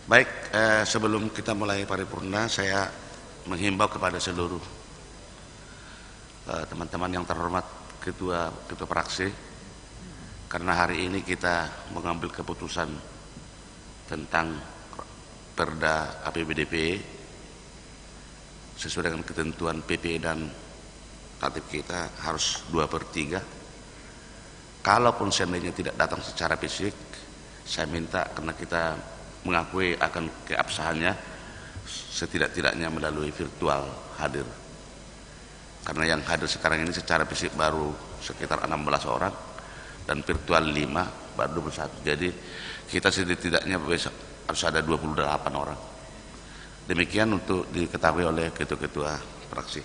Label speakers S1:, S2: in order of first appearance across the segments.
S1: Baik, sebelum kita mulai paripurna, saya menghimbau kepada seluruh teman-teman yang terhormat ketua fraksi, karena hari ini kita mengambil keputusan tentang Perda APBDP sesuai dengan ketentuan PP dan tatip kita harus 2/3. Kalaupun seandainya tidak datang secara fisik, saya minta karena kita mengakui akan keabsahannya, setidak-tidaknya melalui virtual hadir. Karena yang hadir sekarang ini secara fisik baru sekitar 16 orang dan virtual 5, baru 21. Jadi kita setidak-tidaknya besok harus ada 28 orang. Demikian untuk diketahui oleh ketua-ketua fraksi.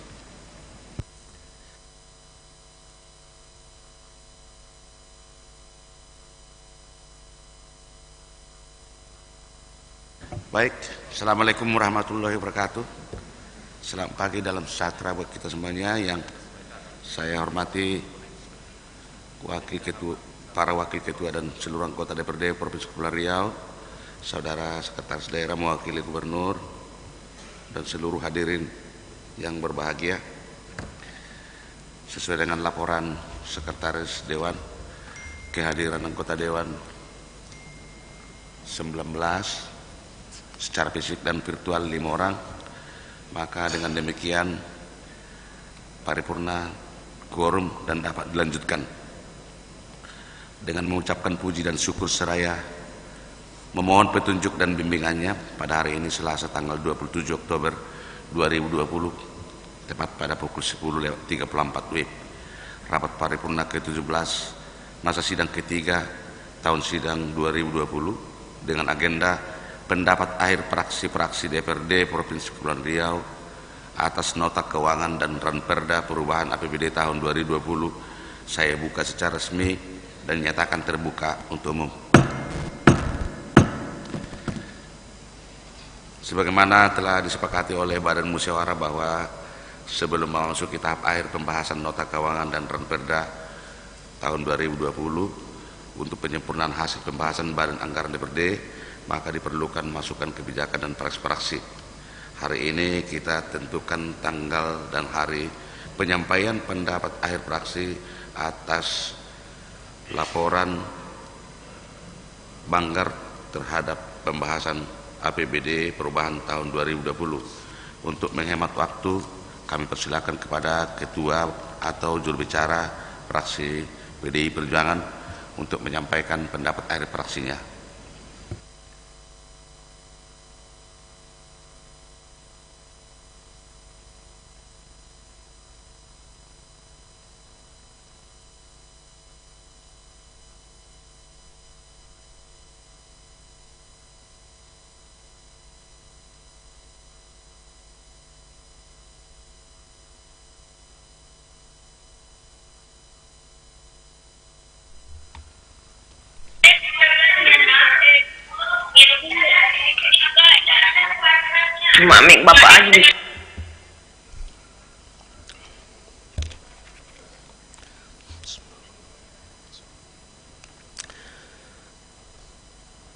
S1: Baik, Assalamualaikum warahmatullahi wabarakatuh. Selamat pagi dalam sejahtera buat kita semuanya. Yang saya hormati para wakil ketua dan seluruh anggota DPRD Provinsi Kepulauan Riau, saudara sekretaris daerah mewakili gubernur, dan seluruh hadirin yang berbahagia. Sesuai dengan laporan sekretaris dewan, kehadiran anggota dewan 19 secara fisik dan virtual 5 orang, maka dengan demikian paripurna quorum dan dapat dilanjutkan. Dengan mengucapkan puji dan syukur seraya memohon petunjuk dan bimbingannya, pada hari ini Selasa tanggal 27 Oktober 2020 tepat pada pukul 10:34 WIB, rapat paripurna ke-17 masa sidang ketiga tahun sidang 2020 dengan agenda pendapat akhir fraksi-fraksi DPRD Provinsi Kepulauan Riau atas nota keuangan dan ranperda perubahan APBD tahun 2020 saya buka secara resmi dan nyatakan terbuka untuk umum. Sebagaimana telah disepakati oleh Badan Musyawarah bahwa sebelum memasuki tahap akhir pembahasan nota keuangan dan ranperda tahun 2020 untuk penyempurnaan hasil pembahasan Badan Anggaran DPRD, maka diperlukan masukan kebijakan dan fraksi-fraksi. Hari ini kita tentukan tanggal dan hari penyampaian pendapat akhir fraksi atas laporan banggar terhadap pembahasan APBD perubahan tahun 2020. Untuk menghemat waktu, kami persilakan kepada ketua atau juru bicara fraksi PDI Perjuangan untuk menyampaikan pendapat akhir fraksinya.
S2: Mamik bapak aja.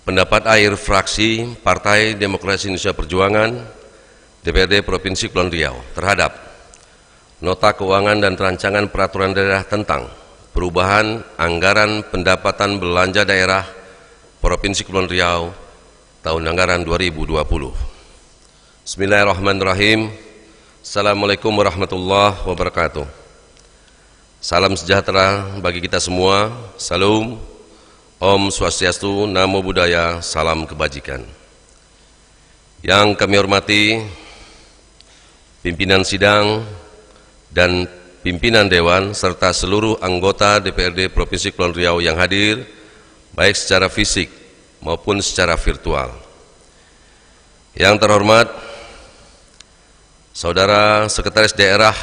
S3: Pendapat akhir fraksi Partai Demokrasi Indonesia Perjuangan DPRD Provinsi Kepulauan Riau terhadap nota keuangan dan rancangan peraturan daerah tentang perubahan anggaran pendapatan belanja daerah Provinsi Kepulauan Riau tahun anggaran 2020. Bismillahirrahmanirrahim. Assalamualaikum warahmatullahi wabarakatuh. Salam sejahtera bagi kita semua. Salam, Om Swastiastu, Namo Buddhaya, salam kebajikan. Yang kami hormati pimpinan sidang dan pimpinan dewan serta seluruh anggota DPRD Provinsi Kepulauan Riau yang hadir baik secara fisik maupun secara virtual. Yang terhormat Saudara Sekretaris Daerah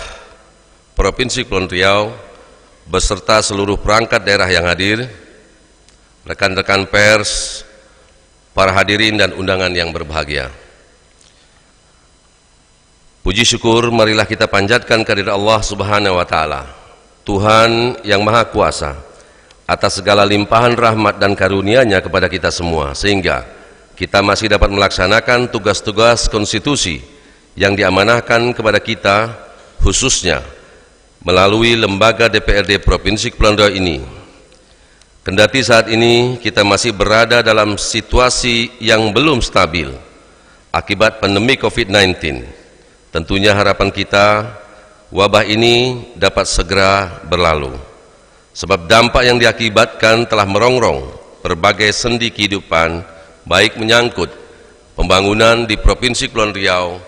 S3: Provinsi Kepulauan Riau beserta seluruh perangkat daerah yang hadir, rekan-rekan pers, para hadirin dan undangan yang berbahagia. Puji syukur marilah kita panjatkan kehadirat Allah Subhanahu wa taala, Tuhan yang Maha Kuasa, atas segala limpahan rahmat dan karunia-Nya kepada kita semua, sehingga kita masih dapat melaksanakan tugas-tugas konstitusi yang diamanahkan kepada kita, khususnya melalui lembaga DPRD Provinsi Kepulauan Riau ini. Kendati saat ini kita masih berada dalam situasi yang belum stabil akibat pandemi COVID-19, tentunya harapan kita wabah ini dapat segera berlalu, sebab dampak yang diakibatkan telah merongrong berbagai sendi kehidupan, baik menyangkut pembangunan di Provinsi Kepulauan Riau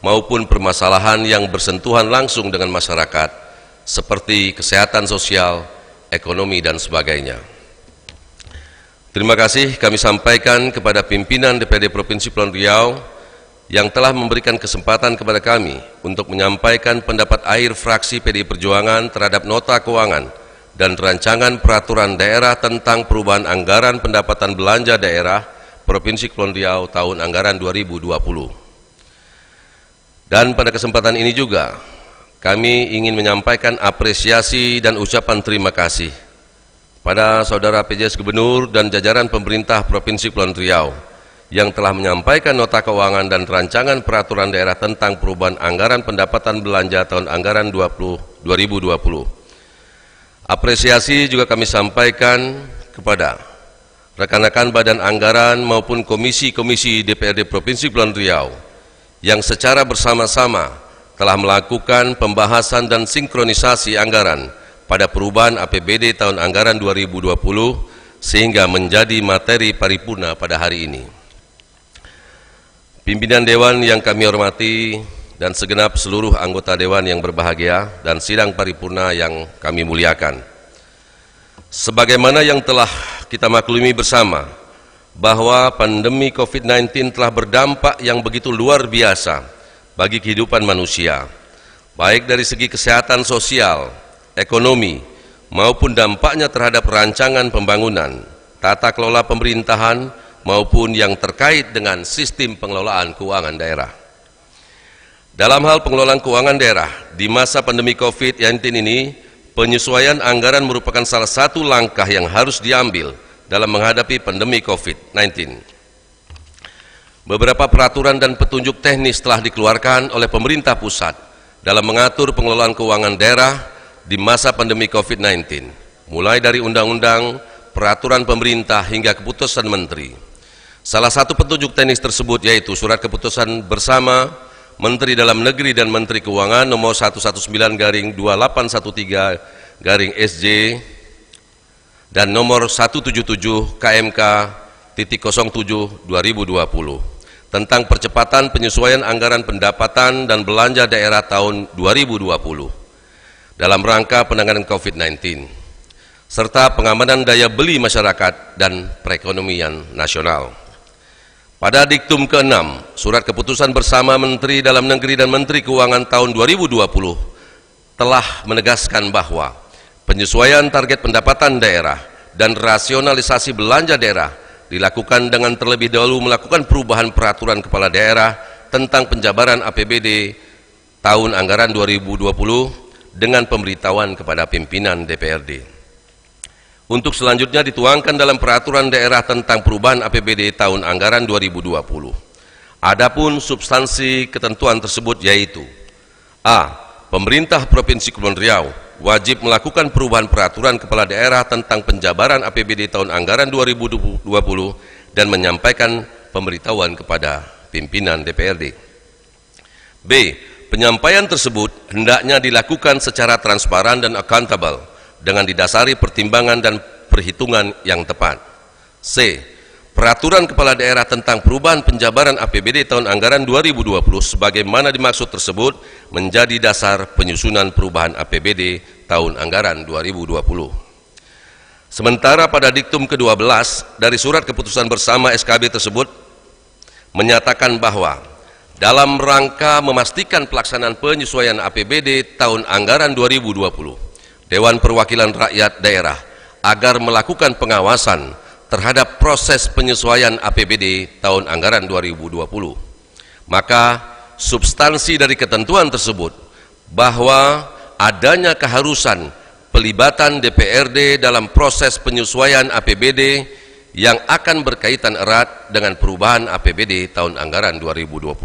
S3: maupun permasalahan yang bersentuhan langsung dengan masyarakat seperti kesehatan sosial, ekonomi, dan sebagainya. Terima kasih kami sampaikan kepada pimpinan DPRD Provinsi Kepulauan Riau yang telah memberikan kesempatan kepada kami untuk menyampaikan pendapat akhir fraksi PDI Perjuangan terhadap nota keuangan dan rancangan peraturan daerah tentang perubahan anggaran pendapatan belanja daerah Provinsi Kepulauan Riau tahun anggaran 2020. Dan pada kesempatan ini juga kami ingin menyampaikan apresiasi dan ucapan terima kasih pada Saudara PJS Gubernur dan jajaran pemerintah Provinsi Kepulauan Riau yang telah menyampaikan nota keuangan dan rancangan peraturan daerah tentang perubahan anggaran pendapatan belanja tahun anggaran 2020. Apresiasi juga kami sampaikan kepada rekan-rekan Badan Anggaran maupun komisi-komisi DPRD Provinsi Kepulauan Riau yang secara bersama-sama telah melakukan pembahasan dan sinkronisasi anggaran pada perubahan APBD tahun anggaran 2020 sehingga menjadi materi paripurna pada hari ini. Pimpinan Dewan yang kami hormati dan segenap seluruh anggota Dewan yang berbahagia dan sidang paripurna yang kami muliakan. Sebagaimana yang telah kita maklumi bersama bahwa pandemi COVID-19 telah berdampak yang begitu luar biasa bagi kehidupan manusia, baik dari segi kesehatan sosial, ekonomi, maupun dampaknya terhadap rancangan pembangunan, tata kelola pemerintahan, maupun yang terkait dengan sistem pengelolaan keuangan daerah. Dalam hal pengelolaan keuangan daerah, di masa pandemi COVID-19 ini, penyesuaian anggaran merupakan salah satu langkah yang harus diambil dalam menghadapi pandemi COVID-19. Beberapa peraturan dan petunjuk teknis telah dikeluarkan oleh pemerintah pusat dalam mengatur pengelolaan keuangan daerah di masa pandemi COVID-19, mulai dari undang-undang, peraturan pemerintah hingga keputusan menteri. Salah satu petunjuk teknis tersebut yaitu Surat Keputusan Bersama Menteri Dalam Negeri dan Menteri Keuangan nomor 119/2813/SJ dan nomor 177 KMK.07/2020 tentang percepatan penyesuaian anggaran pendapatan dan belanja daerah tahun 2020 dalam rangka penanganan COVID-19 serta pengamanan daya beli masyarakat dan perekonomian nasional. Pada diktum ke-6 Surat Keputusan Bersama Menteri Dalam Negeri dan Menteri Keuangan tahun 2020 telah menegaskan bahwa penyesuaian target pendapatan daerah dan rasionalisasi belanja daerah dilakukan dengan terlebih dahulu melakukan perubahan peraturan kepala daerah tentang penjabaran APBD tahun anggaran 2020 dengan pemberitahuan kepada pimpinan DPRD. Untuk selanjutnya dituangkan dalam peraturan daerah tentang perubahan APBD tahun anggaran 2020. Adapun substansi ketentuan tersebut yaitu: A. Pemerintah Provinsi Kepulauan Riau wajib melakukan perubahan peraturan kepala daerah tentang penjabaran APBD tahun anggaran 2020 dan menyampaikan pemberitahuan kepada pimpinan DPRD. B. Penyampaian tersebut hendaknya dilakukan secara transparan dan accountable dengan didasari pertimbangan dan perhitungan yang tepat. C. Peraturan kepala daerah tentang perubahan penjabaran APBD tahun anggaran 2020 sebagaimana dimaksud tersebut menjadi dasar penyusunan perubahan APBD tahun anggaran 2020. Sementara pada diktum ke-12 dari Surat Keputusan Bersama SKB tersebut menyatakan bahwa dalam rangka memastikan pelaksanaan penyesuaian APBD tahun anggaran 2020, Dewan Perwakilan Rakyat Daerah agar melakukan pengawasan terhadap proses penyesuaian APBD tahun anggaran 2020. Maka substansi dari ketentuan tersebut bahwa adanya keharusan pelibatan DPRD dalam proses penyesuaian APBD yang akan berkaitan erat dengan perubahan APBD tahun anggaran 2020.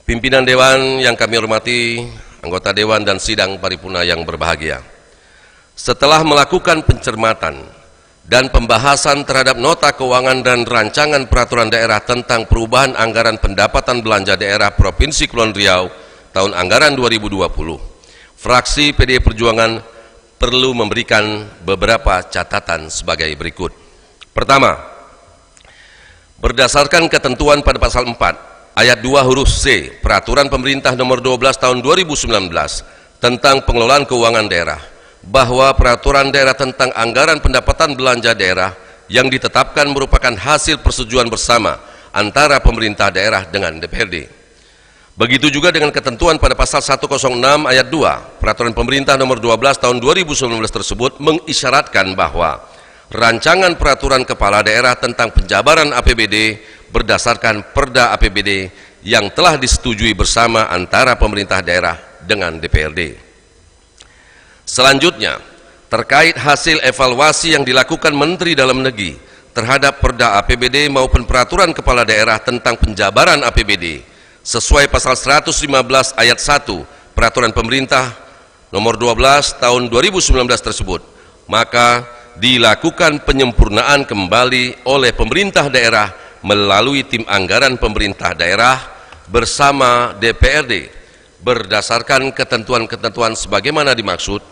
S3: Pimpinan Dewan yang kami hormati, anggota Dewan dan sidang paripurna yang berbahagia. Setelah melakukan pencermatan dan pembahasan terhadap nota keuangan dan rancangan peraturan daerah tentang perubahan anggaran pendapatan belanja daerah Provinsi Kepulauan Riau tahun anggaran 2020, fraksi PDI Perjuangan perlu memberikan beberapa catatan sebagai berikut. Pertama, berdasarkan ketentuan pada pasal 4 ayat 2 huruf C Peraturan Pemerintah Nomor 12 Tahun 2019 tentang pengelolaan keuangan daerah, bahwa peraturan daerah tentang anggaran pendapatan belanja daerah yang ditetapkan merupakan hasil persetujuan bersama antara pemerintah daerah dengan DPRD. Begitu juga dengan ketentuan pada pasal 106 ayat 2 Peraturan Pemerintah Nomor 12 Tahun 2019 tersebut mengisyaratkan bahwa rancangan peraturan kepala daerah tentang penjabaran APBD berdasarkan Perda APBD yang telah disetujui bersama antara pemerintah daerah dengan DPRD. Selanjutnya, terkait hasil evaluasi yang dilakukan Menteri Dalam Negeri terhadap Perda APBD maupun peraturan kepala daerah tentang penjabaran APBD sesuai pasal 115 ayat 1 Peraturan Pemerintah Nomor 12 Tahun 2019 tersebut, maka dilakukan penyempurnaan kembali oleh pemerintah daerah melalui tim anggaran pemerintah daerah bersama DPRD berdasarkan ketentuan-ketentuan sebagaimana dimaksud.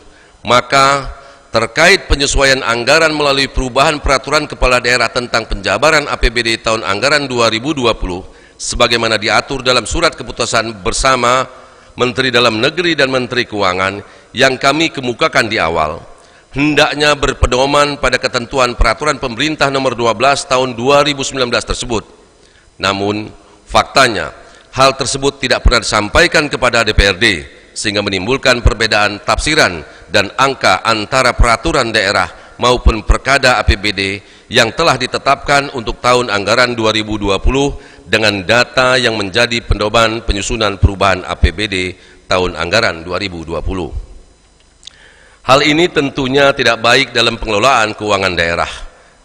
S3: Maka terkait penyesuaian anggaran melalui perubahan peraturan kepala daerah tentang penjabaran APBD tahun anggaran 2020 sebagaimana diatur dalam surat keputusan bersama Menteri Dalam Negeri dan Menteri Keuangan yang kami kemukakan di awal, hendaknya berpedoman pada ketentuan peraturan pemerintah nomor 12 tahun 2019 tersebut. Namun faktanya hal tersebut tidak pernah disampaikan kepada DPRD sehingga menimbulkan perbedaan tafsiran dan angka antara peraturan daerah maupun perkada APBD yang telah ditetapkan untuk tahun anggaran 2020 dengan data yang menjadi pedoman penyusunan perubahan APBD tahun anggaran 2020. Hal ini tentunya tidak baik dalam pengelolaan keuangan daerah,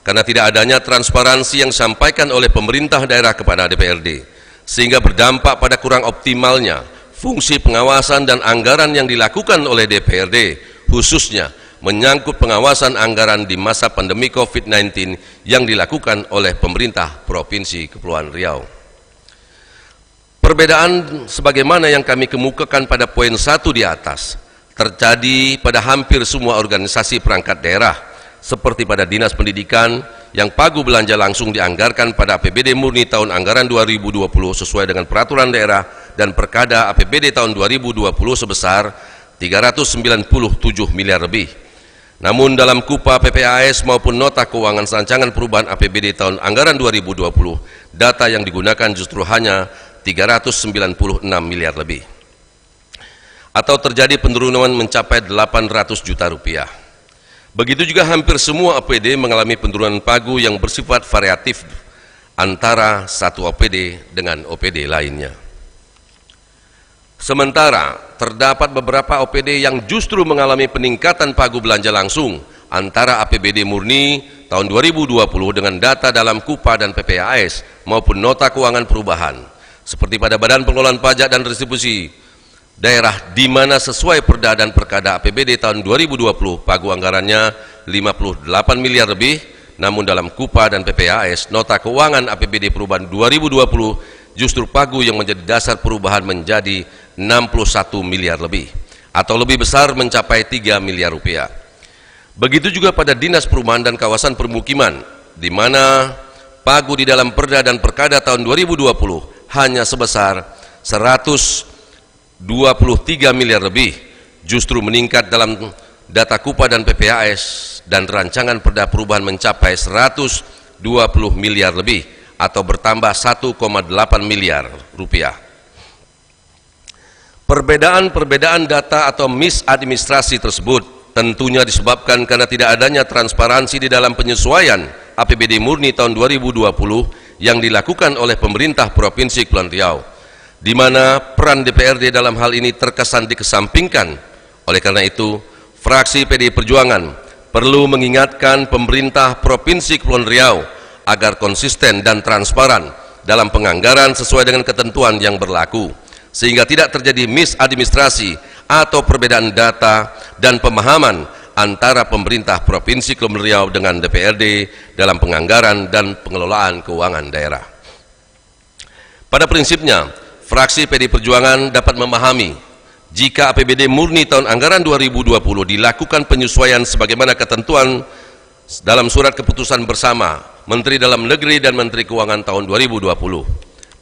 S3: karena tidak adanya transparansi yang disampaikan oleh pemerintah daerah kepada DPRD, sehingga berdampak pada kurang optimalnya fungsi pengawasan dan anggaran yang dilakukan oleh DPRD, khususnya menyangkut pengawasan anggaran di masa pandemi COVID-19 yang dilakukan oleh pemerintah Provinsi Kepulauan Riau. Perbedaan sebagaimana yang kami kemukakan pada poin 1 di atas terjadi pada hampir semua organisasi perangkat daerah, seperti pada Dinas Pendidikan yang pagu belanja langsung dianggarkan pada APBD murni tahun anggaran 2020 sesuai dengan peraturan daerah dan perkada APBD tahun 2020 sebesar 397 miliar lebih. Namun dalam KUPA PPAS maupun nota keuangan rancangan perubahan APBD tahun anggaran 2020, data yang digunakan justru hanya 396 miliar lebih, atau terjadi penurunan mencapai 800 juta rupiah. Begitu juga hampir semua APD mengalami penurunan pagu yang bersifat variatif antara satu OPD dengan OPD lainnya. Sementara terdapat beberapa OPD yang justru mengalami peningkatan pagu belanja langsung antara APBD murni tahun 2020 dengan data dalam KUPA dan PPAS maupun nota keuangan perubahan, seperti pada Badan Pengelolaan Pajak dan Distribusi Daerah, di mana sesuai Perda dan Perkada APBD tahun 2020 pagu anggarannya 58 miliar lebih, namun dalam KUPA dan PPAS nota keuangan APBD perubahan 2020 justru pagu yang menjadi dasar perubahan menjadi 61 miliar lebih, atau lebih besar mencapai 3 miliar rupiah. Begitu juga pada Dinas Perumahan dan Kawasan Permukiman, di mana pagu di dalam Perda dan Perkada tahun 2020 hanya sebesar 123 miliar lebih, justru meningkat dalam data KUPA dan PPAS dan rancangan Perda perubahan mencapai 120 miliar lebih atau bertambah 1,8 miliar rupiah. Perbedaan data atau misadministrasi tersebut tentunya disebabkan karena tidak adanya transparansi di dalam penyesuaian APBD murni tahun 2020 yang dilakukan oleh pemerintah Provinsi Kepulauan Riau, di mana peran DPRD dalam hal ini terkesan dikesampingkan. Oleh karena itu, fraksi PDI Perjuangan perlu mengingatkan pemerintah Provinsi Kepulauan Riau agar konsisten dan transparan dalam penganggaran sesuai dengan ketentuan yang berlaku, sehingga tidak terjadi misadministrasi atau perbedaan data dan pemahaman antara pemerintah Provinsi Kepulauan Riau dengan DPRD dalam penganggaran dan pengelolaan keuangan daerah. Pada prinsipnya, fraksi PD Perjuangan dapat memahami jika APBD murni tahun anggaran 2020 dilakukan penyesuaian sebagaimana ketentuan dalam surat keputusan bersama Menteri Dalam Negeri dan Menteri Keuangan tahun 2020.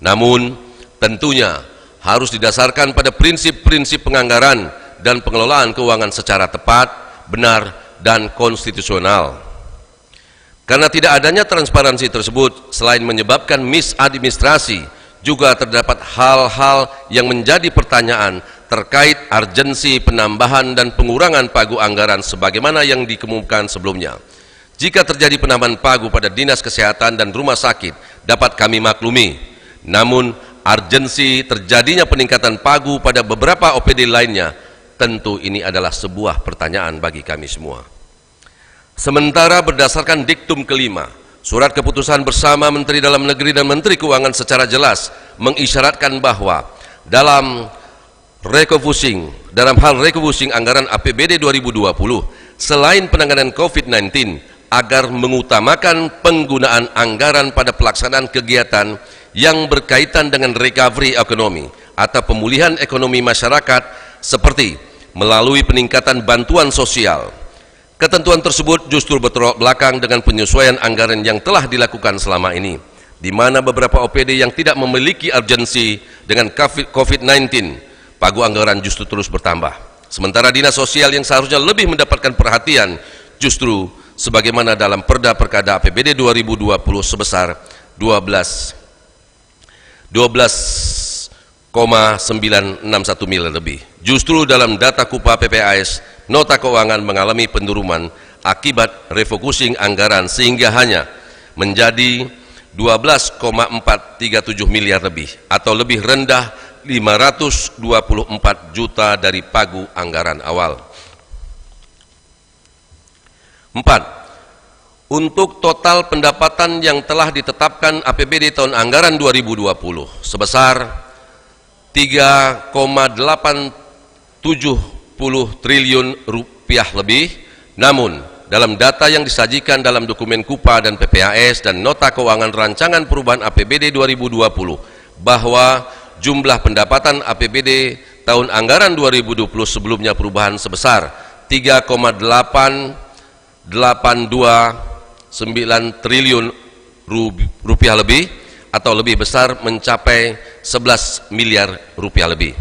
S3: Namun, tentunya harus didasarkan pada prinsip-prinsip penganggaran dan pengelolaan keuangan secara tepat, benar, dan konstitusional. Karena tidak adanya transparansi tersebut, selain menyebabkan misadministrasi, juga terdapat hal-hal yang menjadi pertanyaan terkait urgensi penambahan dan pengurangan pagu anggaran sebagaimana yang dikemukakan sebelumnya. Jika terjadi penambahan pagu pada Dinas Kesehatan dan Rumah Sakit dapat kami maklumi, namun urgensi terjadinya peningkatan pagu pada beberapa OPD lainnya, tentu ini adalah sebuah pertanyaan bagi kami semua. Sementara berdasarkan diktum kelima, surat keputusan bersama Menteri Dalam Negeri dan Menteri Keuangan secara jelas mengisyaratkan bahwa dalam hal refocusing anggaran APBD 2020, selain penanganan COVID-19, agar mengutamakan penggunaan anggaran pada pelaksanaan kegiatan yang berkaitan dengan recovery ekonomi atau pemulihan ekonomi masyarakat seperti melalui peningkatan bantuan sosial. Ketentuan tersebut justru bertolak belakang dengan penyesuaian anggaran yang telah dilakukan selama ini, di mana beberapa OPD yang tidak memiliki urgensi dengan COVID-19, pagu anggaran justru terus bertambah. Sementara dinas sosial yang seharusnya lebih mendapatkan perhatian justru sebagaimana dalam Perda Perkada APBD 2020 sebesar 12,961 miliar lebih. Justru dalam data KUPA PPAS, nota keuangan mengalami penurunan akibat refocusing anggaran sehingga hanya menjadi 12,437 miliar lebih atau lebih rendah 524 juta dari pagu anggaran awal. 4. Untuk total pendapatan yang telah ditetapkan APBD tahun anggaran 2020 sebesar 3,870 triliun rupiah lebih, namun dalam data yang disajikan dalam dokumen KUPA dan PPAS dan nota keuangan rancangan perubahan APBD 2020 bahwa jumlah pendapatan APBD tahun anggaran 2020 sebelumnya perubahan sebesar 3,829 triliun rupiah lebih atau lebih besar mencapai 11 miliar rupiah lebih.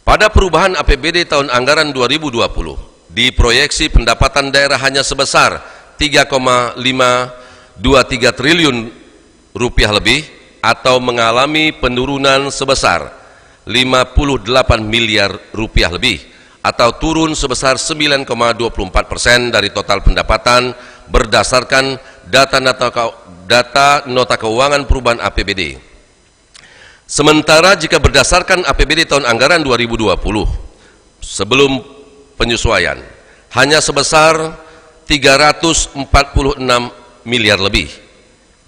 S3: Pada perubahan APBD tahun anggaran 2020, diproyeksi pendapatan daerah hanya sebesar 3,523 triliun rupiah lebih atau mengalami penurunan sebesar 58 miliar rupiah lebih atau turun sebesar 9,24% dari total pendapatan berdasarkan data nota keuangan perubahan APBD. Sementara jika berdasarkan APBD tahun anggaran 2020 sebelum penyesuaian hanya sebesar 346 miliar lebih.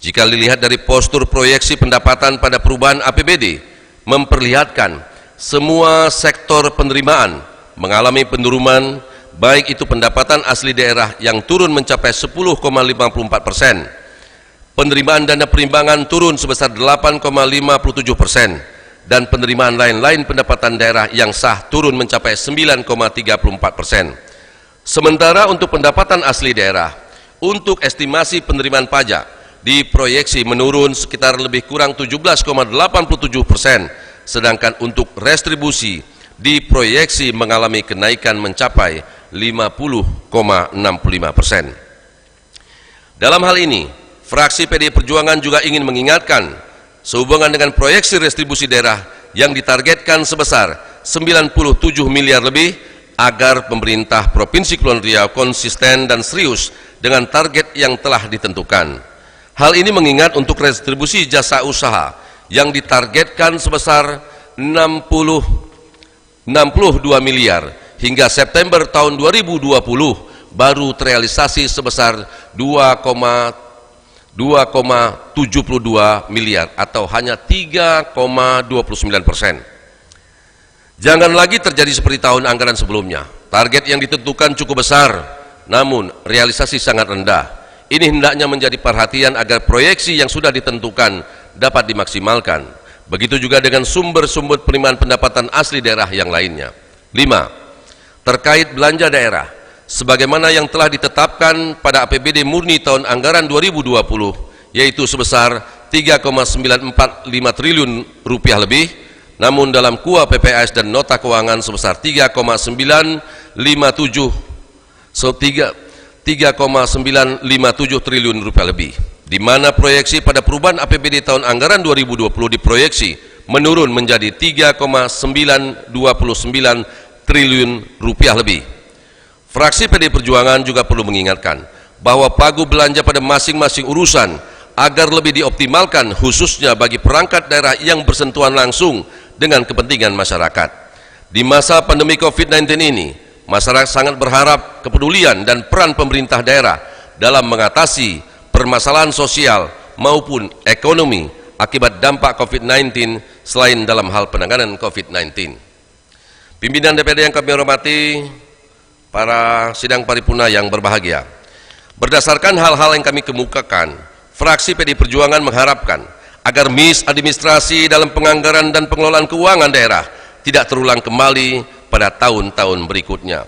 S3: Jika dilihat dari postur proyeksi pendapatan pada perubahan APBD memperlihatkan semua sektor penerimaan mengalami penurunan, baik itu pendapatan asli daerah yang turun mencapai 10,54%, penerimaan dana perimbangan turun sebesar 8,57%, dan penerimaan lain-lain pendapatan daerah yang sah turun mencapai 9,34%. Sementara untuk pendapatan asli daerah, untuk estimasi penerimaan pajak diproyeksi menurun sekitar lebih kurang 17,87%, sedangkan untuk restribusi diproyeksi mengalami kenaikan mencapai 50,65%. Dalam hal ini, fraksi PD Perjuangan juga ingin mengingatkan sehubungan dengan proyeksi restribusi daerah yang ditargetkan sebesar 97 miliar lebih agar pemerintah Provinsi Kepulauan Riau konsisten dan serius dengan target yang telah ditentukan. Hal ini mengingat untuk restribusi jasa usaha yang ditargetkan sebesar 62 miliar hingga September tahun 2020 baru terrealisasi sebesar 2,72 miliar atau hanya 3,29%. Jangan lagi terjadi seperti tahun anggaran sebelumnya. Target yang ditentukan cukup besar, namun realisasi sangat rendah. Ini hendaknya menjadi perhatian agar proyeksi yang sudah ditentukan dapat dimaksimalkan. Begitu juga dengan sumber-sumber penerimaan pendapatan asli daerah yang lainnya. 5. Terkait belanja daerah, sebagaimana yang telah ditetapkan pada APBD murni tahun anggaran 2020, yaitu sebesar 3,945 triliun rupiah lebih, namun dalam KUA PPAS dan nota keuangan sebesar 3,957 triliun rupiah lebih, di mana proyeksi pada perubahan APBD tahun anggaran 2020 diproyeksi menurun menjadi 3,929 triliun rupiah lebih. Fraksi PD Perjuangan juga perlu mengingatkan bahwa pagu belanja pada masing-masing urusan agar lebih dioptimalkan, khususnya bagi perangkat daerah yang bersentuhan langsung dengan kepentingan masyarakat. Di masa pandemi COVID-19 ini, masyarakat sangat berharap kepedulian dan peran pemerintah daerah dalam mengatasi permasalahan sosial maupun ekonomi akibat dampak COVID-19 selain dalam hal penanganan COVID-19. Pimpinan DPD yang kami hormati, para sidang paripurna yang berbahagia, berdasarkan hal-hal yang kami kemukakan, fraksi PD Perjuangan mengharapkan agar misadministrasi dalam penganggaran dan pengelolaan keuangan daerah tidak terulang kembali pada tahun-tahun berikutnya.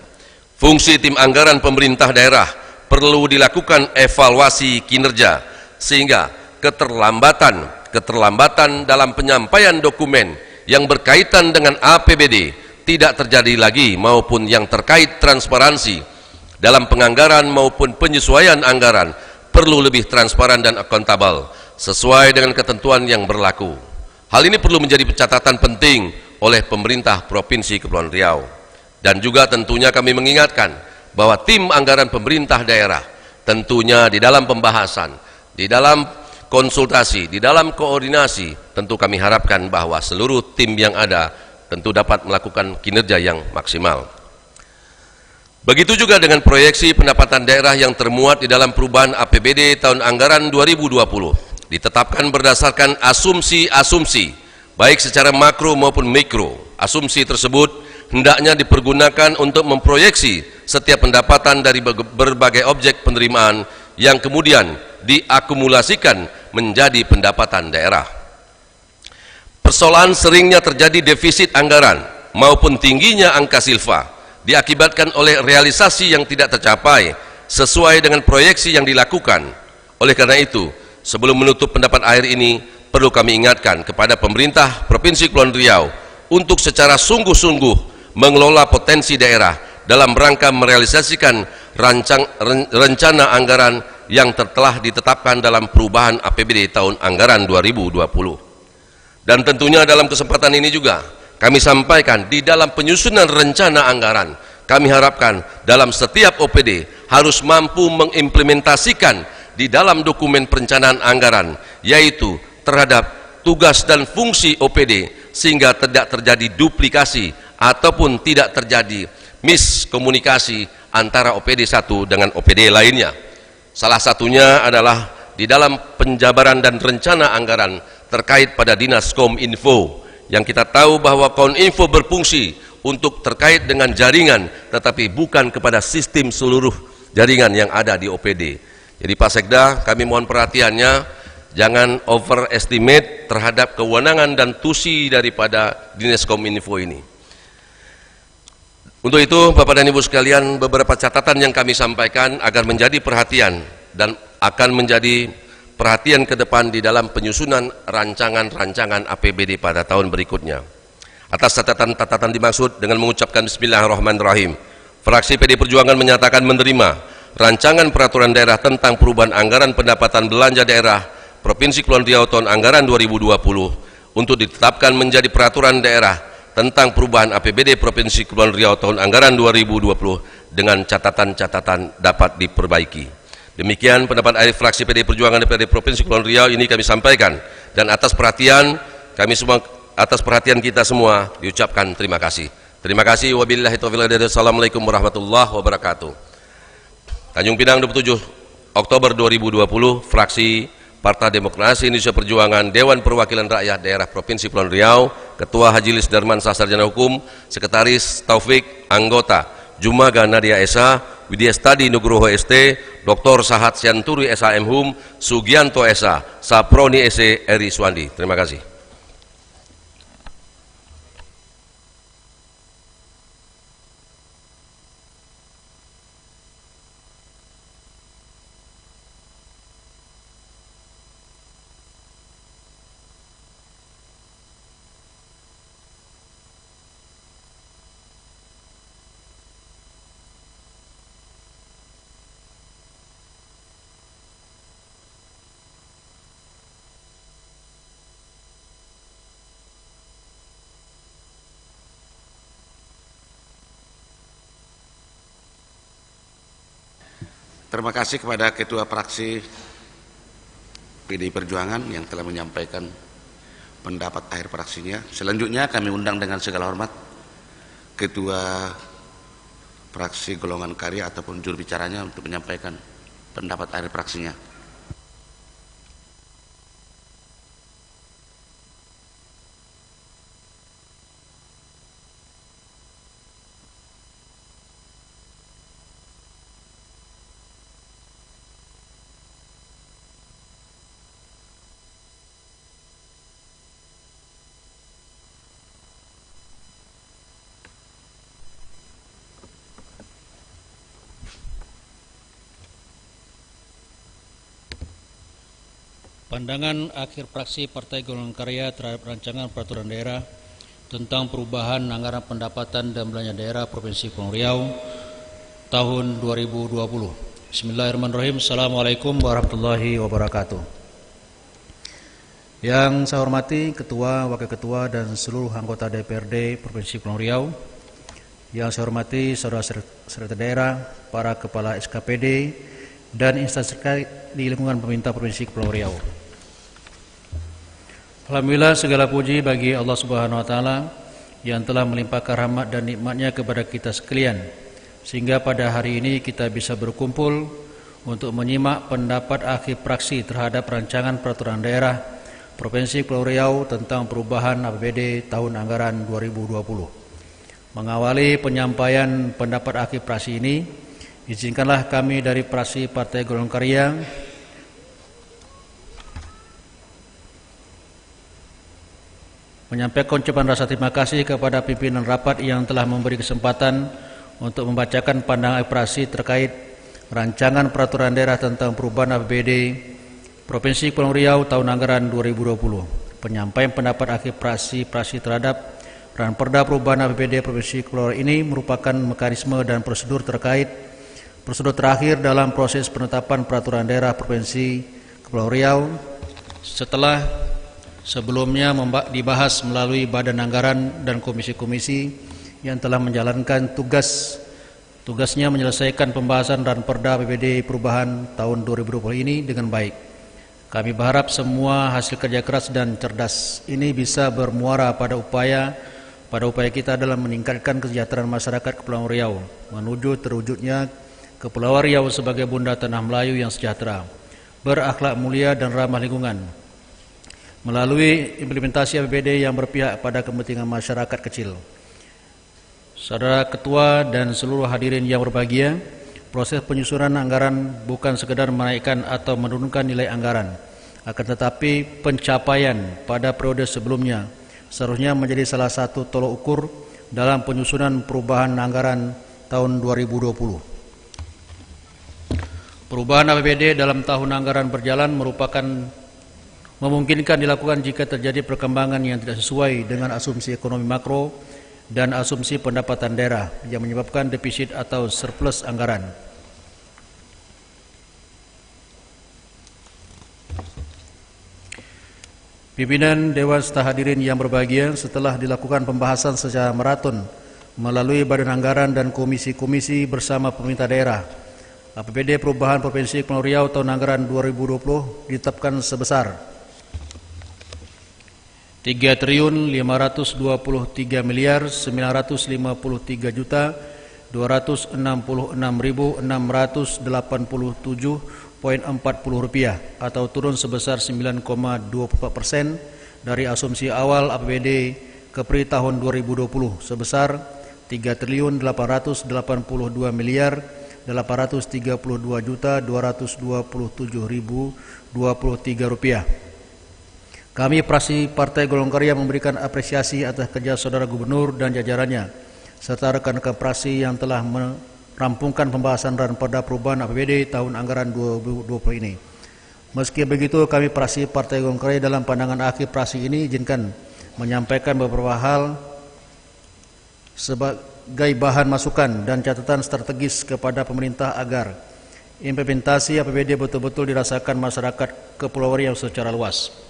S3: Fungsi tim anggaran pemerintah daerah perlu dilakukan evaluasi kinerja sehingga keterlambatan dalam penyampaian dokumen yang berkaitan dengan APBD tidak terjadi lagi, maupun yang terkait transparansi dalam penganggaran maupun penyesuaian anggaran perlu lebih transparan dan akuntabel sesuai dengan ketentuan yang berlaku. Hal ini perlu menjadi catatan penting oleh pemerintah Provinsi Kepulauan Riau. Dan juga tentunya kami mengingatkan bahwa tim anggaran pemerintah daerah tentunya di dalam pembahasan, di dalam konsultasi, di dalam koordinasi, tentu kami harapkan bahwa seluruh tim yang ada tentu dapat melakukan kinerja yang maksimal. Begitu juga dengan proyeksi pendapatan daerah yang termuat di dalam perubahan APBD tahun anggaran 2020, ditetapkan berdasarkan asumsi-asumsi, baik secara makro maupun mikro. Asumsi tersebut hendaknya dipergunakan untuk memproyeksi setiap pendapatan dari berbagai objek penerimaan yang kemudian diakumulasikan menjadi pendapatan daerah. Persoalan seringnya terjadi defisit anggaran maupun tingginya angka silfa diakibatkan oleh realisasi yang tidak tercapai sesuai dengan proyeksi yang dilakukan. Oleh karena itu, sebelum menutup pendapat akhir ini, perlu kami ingatkan kepada pemerintah Provinsi Kepulauan Riau untuk secara sungguh-sungguh mengelola potensi daerah dalam rangka merealisasikan rencana anggaran yang telah ditetapkan dalam perubahan APBD tahun anggaran 2020. Dan tentunya dalam kesempatan ini juga kami sampaikan di dalam penyusunan rencana anggaran, kami harapkan dalam setiap OPD harus mampu mengimplementasikan di dalam dokumen perencanaan anggaran, yaitu terhadap tugas dan fungsi OPD, sehingga tidak terjadi duplikasi ataupun tidak terjadi miskomunikasi antara OPD satu dengan OPD lainnya. Salah satunya adalah di dalam penjabaran dan rencana anggaran terkait pada Dinas Kominfo, yang kita tahu bahwa Kominfo berfungsi untuk terkait dengan jaringan, tetapi bukan kepada sistem seluruh jaringan yang ada di OPD. Jadi Pak Sekda, kami mohon perhatiannya, jangan overestimate terhadap kewenangan dan tusi daripada Dinas Kominfo ini. Untuk itu, Bapak dan Ibu sekalian, beberapa catatan yang kami sampaikan agar menjadi perhatian dan akan menjadi perhatian ke depan di dalam penyusunan rancangan-rancangan APBD pada tahun berikutnya. Atas catatan-catatan dimaksud dengan mengucapkan Bismillahirrahmanirrahim, fraksi PD Perjuangan menyatakan menerima rancangan peraturan daerah tentang perubahan anggaran pendapatan belanja daerah Provinsi Kepulauan Riau tahun anggaran 2020 untuk ditetapkan menjadi peraturan daerah tentang perubahan APBD Provinsi Kepulauan Riau tahun anggaran 2020 dengan catatan-catatan dapat diperbaiki. Demikian pendapat akhir fraksi PD Perjuangan DPRD Provinsi Kepulauan Riau ini kami sampaikan, dan atas perhatian kami semua, atas perhatian kita semua diucapkan terima kasih. Terima kasih. Wabillahi taufiq wal hidayah. Assalamualaikum warahmatullahi wabarakatuh. Tanjung Pinang 27 Oktober 2020, fraksi Partai Demokrasi Indonesia Perjuangan, Dewan Perwakilan Rakyat Daerah Provinsi Kepulauan Riau, Ketua Haji Lis Darmansyah Sarjana Hukum, Sekretaris Taufik, anggota Jumaga Nadia Esa, Widya Stadi Nugroho ST, Dr. Sahat Sianturi SHM Hum, Sugianto Esa, Saproni SE, Eri Suwandi. Terima kasih.
S1: Terima kasih kepada Ketua Fraksi PDI Perjuangan yang telah menyampaikan pendapat akhir fraksinya. Selanjutnya kami undang dengan segala hormat Ketua Fraksi Golongan Karya ataupun juru bicaranya untuk menyampaikan pendapat akhir fraksinya.
S2: Pandangan akhir fraksi Partai Golongan Karya terhadap rancangan peraturan daerah tentang perubahan anggaran pendapatan dan belanja daerah Provinsi Kepulauan Riau tahun 2020. Bismillahirrahmanirrahim. Assalamualaikum warahmatullahi wabarakatuh. Yang saya hormati Ketua, Wakil Ketua dan seluruh anggota DPRD Provinsi Kepulauan Riau. Yang saya hormati saudara sekretariat daerah, para kepala SKPD dan instansi terkait di lingkungan pemerintah Provinsi Kepulauan Riau. Alhamdulillah, segala puji bagi Allah Subhanahu wa taala yang telah melimpahkan rahmat dan nikmatnya kepada kita sekalian, sehingga pada hari ini kita bisa berkumpul untuk menyimak pendapat akhir fraksi terhadap rancangan peraturan daerah Provinsi Kepulauan Riau tentang perubahan APBD tahun anggaran 2020. Mengawali penyampaian pendapat akhir fraksi ini, izinkanlah kami dari fraksi Partai Golongan Karya menyampaikan ucapan rasa terima kasih kepada pimpinan rapat yang telah memberi kesempatan untuk membacakan pandangan fraksi terkait rancangan peraturan daerah tentang perubahan APBD Provinsi Kepulauan Riau tahun anggaran 2020. Penyampaian pendapat akhir fraksi terhadap Ranperda perubahan APBD Provinsi Kepulauan Riau ini merupakan mekanisme dan prosedur terakhir dalam proses penetapan peraturan daerah Provinsi Kepulauan Riau setelah sebelumnya dibahas melalui Badan Anggaran dan komisi-komisi yang telah menjalankan tugasnya menyelesaikan pembahasan Ranperda APBD perubahan tahun 2020 ini dengan baik. Kami berharap semua hasil kerja keras dan cerdas ini bisa bermuara pada upaya kita dalam meningkatkan kesejahteraan masyarakat Kepulauan Riau menuju terwujudnya Kepulauan Riau sebagai bunda tanah Melayu yang sejahtera, berakhlak mulia dan ramah lingkungan, melalui implementasi APBD yang berpihak pada kepentingan masyarakat kecil. Saudara Ketua dan seluruh hadirin yang berbahagia, proses penyusunan anggaran bukan sekedar menaikkan atau menurunkan nilai anggaran, akan tetapi pencapaian pada periode sebelumnya seharusnya menjadi salah satu tolok ukur dalam penyusunan perubahan anggaran tahun 2020. Perubahan APBD dalam tahun anggaran berjalan memungkinkan dilakukan jika terjadi perkembangan yang tidak sesuai dengan asumsi ekonomi makro dan asumsi pendapatan daerah yang menyebabkan defisit atau surplus anggaran. Pimpinan Dewan serta hadirin yang berbahagia, setelah dilakukan pembahasan secara maraton melalui Badan Anggaran dan komisi-komisi bersama pemerintah daerah, APBD perubahan Provinsi Kepulauan Riau tahun anggaran 2020 ditetapkan sebesar 3.523.953.200 Rp266.687.40 atau turun sebesar 9,24% dari asumsi awal APBD Kepri tahun 2020 sebesar Rp3.882.832.227.023. Kami fraksi Partai Golongan Karya memberikan apresiasi atas kerja Saudara Gubernur dan jajarannya serta rekan-rekan fraksi yang telah merampungkan pembahasan Ranperda Perubahan APBD tahun anggaran 2020 ini. Meski begitu, kami fraksi Partai Golongan Karya dalam pandangan akhir fraksi ini izinkan menyampaikan beberapa hal sebagai bahan masukan dan catatan strategis kepada pemerintah agar implementasi APBD betul-betul dirasakan masyarakat Kepulauan Riau secara luas.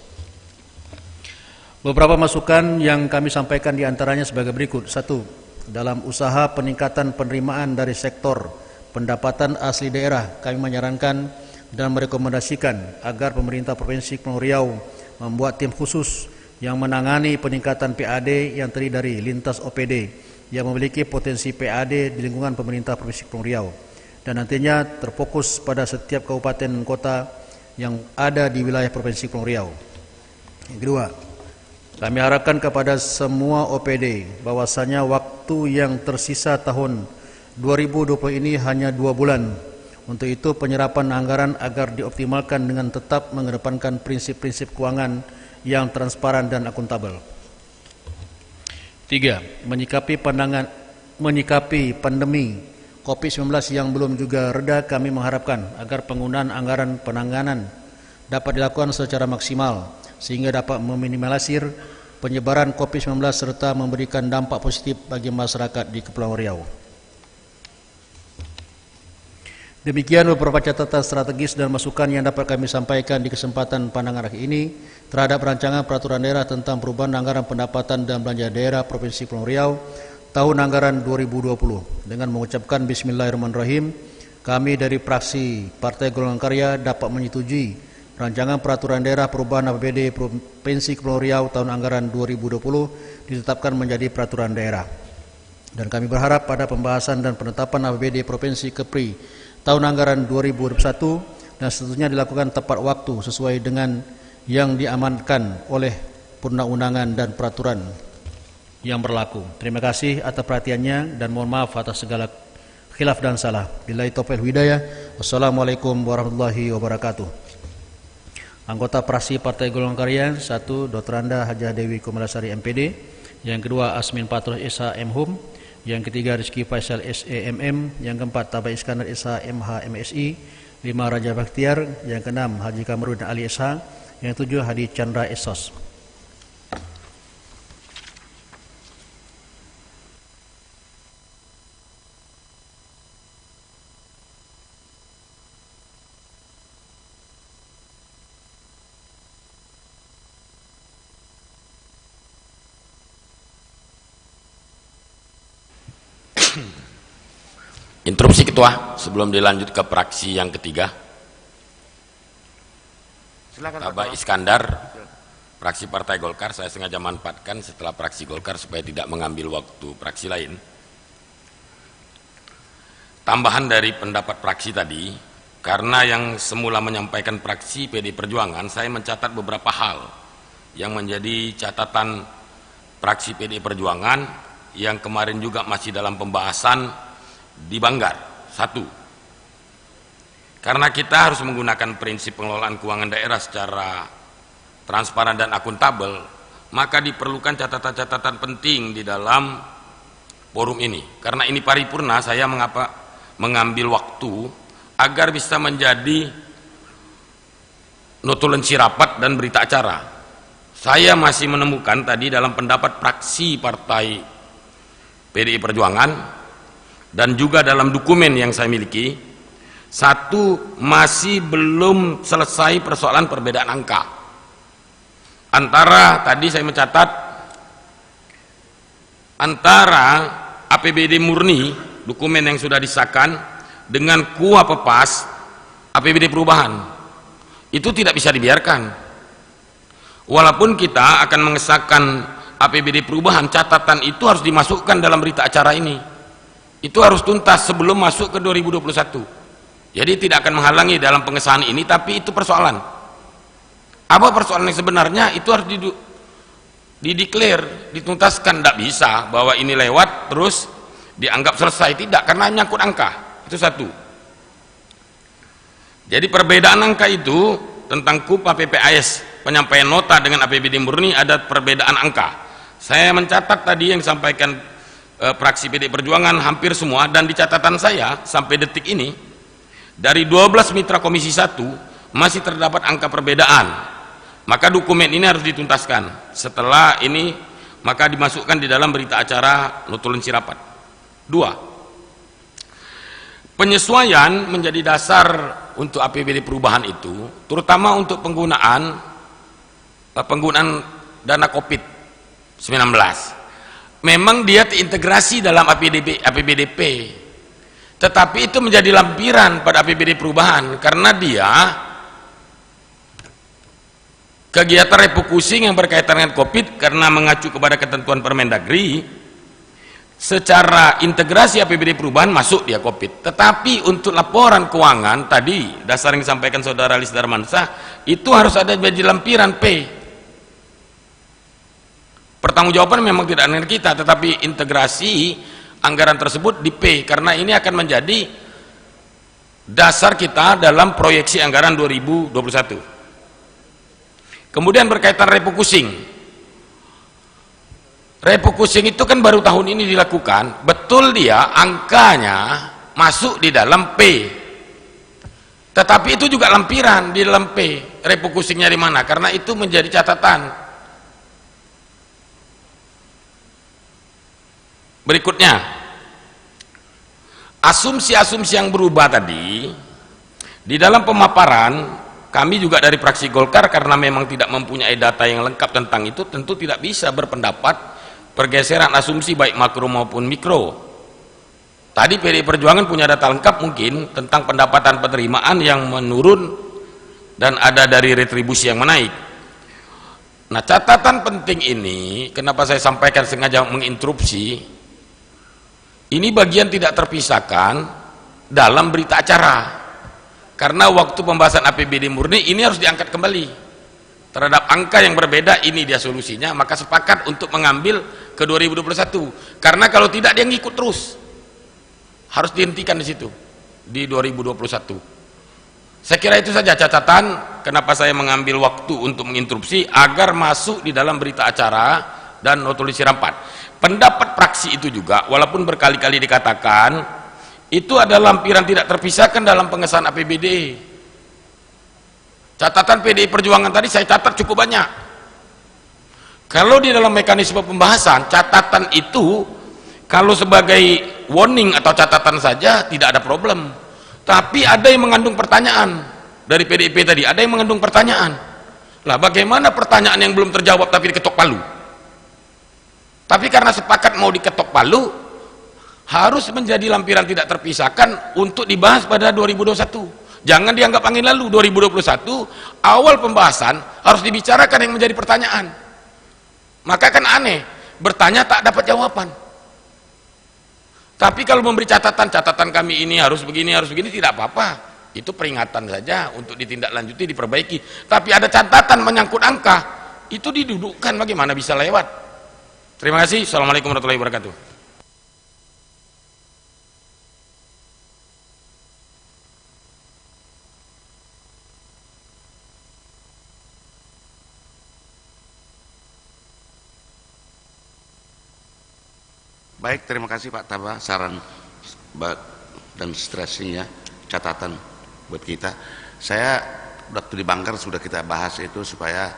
S2: Beberapa masukan yang kami sampaikan diantaranya sebagai berikut. 1. Dalam usaha peningkatan penerimaan dari sektor pendapatan asli daerah, kami menyarankan dan merekomendasikan agar pemerintah Provinsi Kepulauan Riau membuat tim khusus yang menangani peningkatan PAD yang terdiri dari lintas OPD yang memiliki potensi PAD di lingkungan pemerintah Provinsi Kepulauan Riau dan nantinya terfokus pada setiap kabupaten dan kota yang ada di wilayah Provinsi Kepulauan Riau. Yang kedua, kami harapkan kepada semua OPD bahwasanya waktu yang tersisa tahun 2020 ini hanya 2 bulan. Untuk itu penyerapan anggaran agar dioptimalkan dengan tetap mengedepankan prinsip-prinsip keuangan yang transparan dan akuntabel. 3. Menyikapi pandemi COVID-19 yang belum juga reda, kami mengharapkan agar penggunaan anggaran penanganan dapat dilakukan secara maksimal sehingga dapat meminimalisir penyebaran COVID-19 serta memberikan dampak positif bagi masyarakat di Kepulauan Riau. Demikian beberapa catatan strategis dan masukan yang dapat kami sampaikan di kesempatan pandangan akhir ini terhadap rancangan peraturan daerah tentang perubahan anggaran pendapatan dan belanja daerah Provinsi Kepulauan Riau tahun anggaran 2020. Dengan mengucapkan Bismillahirrahmanirrahim, kami dari fraksi Partai Golongan Karya dapat menyetujui rancangan peraturan daerah perubahan APBD Provinsi Kepulauan Riau tahun anggaran 2020 ditetapkan menjadi peraturan daerah. Dan kami berharap pada pembahasan dan penetapan APBD Provinsi Kepri tahun anggaran 2021 dan seterusnya dilakukan tepat waktu sesuai dengan yang diamankan oleh perundang-undangan dan peraturan yang berlaku. Terima kasih atas perhatiannya dan mohon maaf atas segala khilaf dan salah. Billahi taufiq wal hidayah. Wassalamualaikum warahmatullahi wabarakatuh. Anggota fraksi Partai Golongan Karya 1. Dr. Anda Hajah Dewi Kumalasari MPD. Yang kedua Asmin Patrus Esa M.Hum. Yang ketiga Rizky Faisal SEMM. Yang keempat Tabai Iskandar Esa MH MSI. 5. Raja Bakhtiar. Yang keenam Haji Kamarudin Ali Esa. Yang 7 Hadi Chandra Esos.
S4: Interupsi Ketua sebelum dilanjut ke fraksi yang ketiga.
S1: Silakan,
S4: Tabai Iskandar, fraksi Partai Golkar. Saya sengaja manfaatkan setelah fraksi Golkar supaya tidak mengambil waktu fraksi lain. Tambahan dari pendapat fraksi tadi, karena yang semula menyampaikan fraksi PD Perjuangan, saya mencatat beberapa hal yang menjadi catatan fraksi PD Perjuangan yang kemarin juga masih dalam pembahasan di Banggar. 1. Karena kita harus menggunakan prinsip pengelolaan keuangan daerah secara transparan dan akuntabel, maka diperlukan catatan-catatan penting di dalam forum ini. Karena ini paripurna, saya mengambil waktu agar bisa menjadi notulensi rapat dan berita acara. Saya masih menemukan tadi dalam pendapat fraksi Partai PDI Perjuangan dan juga dalam dokumen yang saya miliki, 1, masih belum selesai persoalan perbedaan angka antara, tadi saya mencatat, antara APBD murni dokumen yang sudah disahkan dengan kuah pepas APBD perubahan. Itu tidak bisa dibiarkan. Walaupun kita akan mengesahkan APBD perubahan, catatan itu harus dimasukkan dalam berita acara ini. itu harus tuntas sebelum masuk ke 2021. Jadi tidak akan menghalangi dalam pengesahan ini, tapi itu persoalan. Apa persoalan yang sebenarnya itu harus dideklar, dituntaskan. Tidak bisa bahwa ini lewat terus dianggap selesai, tidak, karena menyangkut angka. Itu satu. Jadi perbedaan angka itu tentang KUPA PPAS, penyampaian nota dengan APBD murni ada perbedaan angka. Saya mencatat tadi yang disampaikan fraksi PD Perjuangan hampir semua, dan di catatan saya sampai detik ini dari 12 mitra Komisi 1 masih terdapat angka perbedaan. Maka dokumen ini harus dituntaskan. Setelah ini maka dimasukkan di dalam berita acara notulensi rapat. 2. Penyesuaian menjadi dasar untuk APBD perubahan itu, terutama untuk penggunaan dana COVID-19. Memang dia terintegrasi dalam APBDP, tetapi itu menjadi lampiran pada APBD perubahan karena dia kegiatan refocusing yang berkaitan dengan COVID karena mengacu kepada ketentuan Permendagri. Secara integrasi APBD perubahan masuk dia COVID, tetapi untuk laporan keuangan tadi dasar yang disampaikan saudara Lis Darmansyah itu harus ada jadi lampiran P. Pertanggungjawaban memang tidak dengan kita, tetapi integrasi anggaran tersebut di P, karena ini akan menjadi dasar kita dalam proyeksi anggaran 2021. Kemudian berkaitan refocusing. Refocusing itu kan baru tahun ini dilakukan, betul dia angkanya masuk di dalam P, tetapi itu juga lampiran di dalam P. Refocusingnya di mana? Karena itu menjadi catatan. Berikutnya, asumsi-asumsi yang berubah tadi di dalam pemaparan kami juga dari fraksi Golkar, karena memang tidak mempunyai data yang lengkap tentang itu, tentu tidak bisa berpendapat pergeseran asumsi baik makro maupun mikro. Tadi PDI Perjuangan punya data lengkap mungkin tentang pendapatan penerimaan yang menurun dan ada dari retribusi yang menaik. Nah, catatan penting ini kenapa saya sampaikan sengaja menginterupsi, ini bagian tidak terpisahkan dalam berita acara, karena waktu pembahasan APBD murni ini harus diangkat kembali terhadap angka yang berbeda. Ini dia solusinya, maka sepakat untuk mengambil ke 2021, karena kalau tidak dia ngikut terus, harus dihentikan di situ di 2021. Saya kira itu saja catatan kenapa saya mengambil waktu untuk menginterupsi agar masuk di dalam berita acara dan notulensi rapat. Pendapat fraksi itu juga walaupun berkali-kali dikatakan itu adalah lampiran tidak terpisahkan dalam pengesahan APBD. Catatan PDI Perjuangan tadi saya catat cukup banyak. Kalau di dalam mekanisme pembahasan catatan itu kalau sebagai warning atau catatan saja tidak ada problem, tapi ada yang mengandung pertanyaan. Dari PDIP tadi ada yang mengandung pertanyaan. Lah bagaimana pertanyaan yang belum terjawab tapi diketok palu? Tapi karena sepakat mau diketok palu, harus menjadi lampiran tidak terpisahkan untuk dibahas pada 2021. Jangan dianggap angin lalu. 2021 awal pembahasan harus dibicarakan yang menjadi pertanyaan. Maka kan aneh, bertanya tak dapat jawaban. Tapi kalau memberi catatan kami ini harus begini tidak apa-apa. Itu peringatan saja untuk ditindaklanjuti, diperbaiki. Tapi ada catatan menyangkut angka, itu didudukkan, bagaimana bisa lewat? Terima kasih. Assalamualaikum warahmatullahi wabarakatuh.
S1: Baik, terima kasih Pak Taba saran dan stressingnya, catatan buat kita. Saya waktu di Banggar sudah kita bahas itu supaya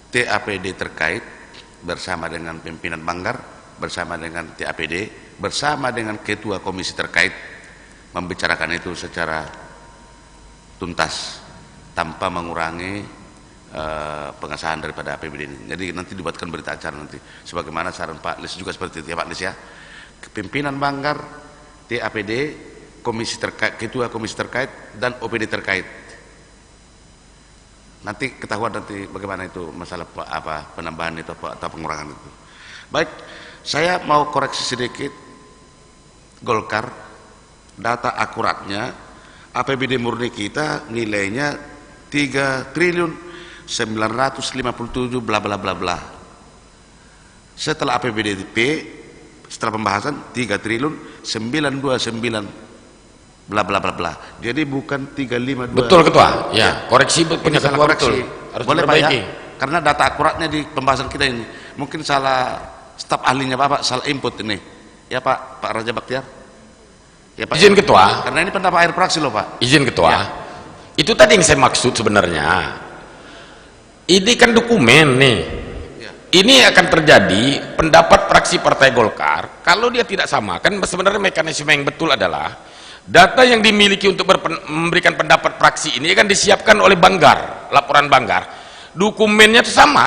S1: TAPD terkait bersama dengan pimpinan Banggar, bersama dengan TAPD, bersama dengan ketua komisi terkait membicarakan itu secara tuntas tanpa mengurangi pengesahan daripada APBD ini. Jadi nanti dibuatkan berita acara nanti sebagaimana saran Pak Lis juga seperti itu ya Pak Lis ya. Pimpinan Banggar, TAPD, komisi terkait, ketua komisi terkait dan OPD terkait. Nanti ketahuan nanti bagaimana itu masalah apa penambahan itu atau pengurangan itu. Baik, saya mau koreksi sedikit. Golkar, data akuratnya APBD murni kita nilainya 3 triliun 957 bla bla bla bla. Setelah APBDP, setelah pembahasan 3 triliun 929 bla bla bla bla. Jadi bukan 352.
S4: Betul ketua. Ya, koreksi punya ketua betul. Harus
S1: Boleh Pak ya?
S4: diperbaiki.
S1: Karena data akuratnya di pembahasan kita ini. Mungkin salah staf ahlinya Bapak, salah input ini. Ya Pak Raja Baktiar. Ya Pak.
S4: Izin ketua.
S1: Karena ini pendapat akhir praksi loh Pak.
S4: Izin ketua.
S1: Ya.
S4: Itu tadi yang saya maksud sebenarnya. Ini kan dokumen nih.
S1: Ya.
S4: Ini akan terjadi pendapat fraksi Partai Golkar kalau dia tidak sama. Kan sebenarnya mekanisme yang betul adalah data yang dimiliki untuk memberikan pendapat fraksi ini kan disiapkan oleh Banggar, laporan Banggar. Dokumennya itu sama.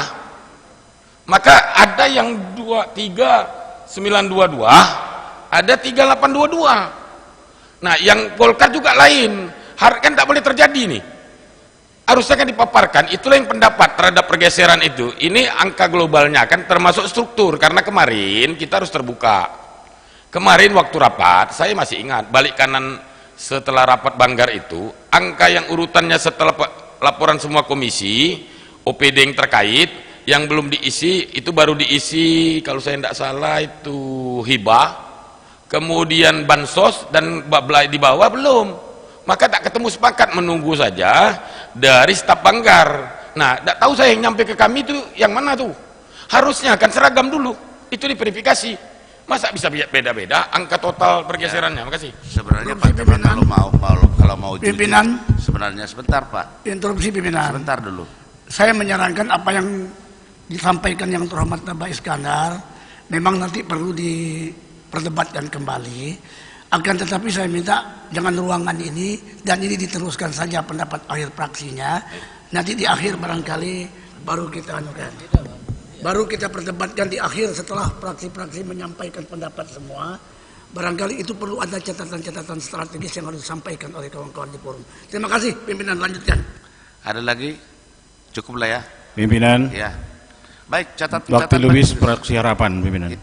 S4: Maka ada yang 23922, ada 3822. Nah, yang Golkar juga lain. Kan tak boleh terjadi nih. Harusnya kan dipaparkan. Itulah yang pendapat terhadap pergeseran itu. Ini angka globalnya kan termasuk struktur, karena kemarin kita harus terbuka. Kemarin waktu rapat, saya masih ingat balik kanan setelah rapat Banggar itu, angka yang urutannya setelah laporan semua komisi OPD yang terkait, yang belum diisi itu baru diisi kalau saya tidak salah itu hibah, kemudian bansos, dan di bawah belum. Maka tak ketemu sepakat, menunggu saja dari staf Banggar. Nah, tak tahu saya yang nyampe ke kami itu yang mana tuh. Harusnya kan seragam dulu, itu diverifikasi. Masa bisa beda-beda angka total pergeserannya? Makasih.
S1: Sebenarnya Pak, kalau mau jujur,
S5: Pimpinan,
S1: sebenarnya sebentar Pak.
S5: interupsi pimpinan.
S1: Sebentar dulu.
S5: Saya menyarankan apa yang disampaikan yang terhormat Bapak Iskandar memang nanti perlu diperdebatkan kembali. Akan tetapi saya minta jangan ruangan ini dan ini diteruskan saja pendapat akhir fraksinya. Nanti di akhir barangkali baru kita anukan. Baru kita perdebatkan di akhir setelah fraksi-fraksi menyampaikan pendapat semua. Barangkali itu perlu ada catatan-catatan strategis yang harus disampaikan oleh kawan-kawan di forum. Terima kasih pimpinan, lanjutkan.
S1: Ada lagi? Cukup lah ya.
S6: Pimpinan.
S1: Ya. Baik,
S6: Waktu Lubis fraksi Harapan, pimpinan.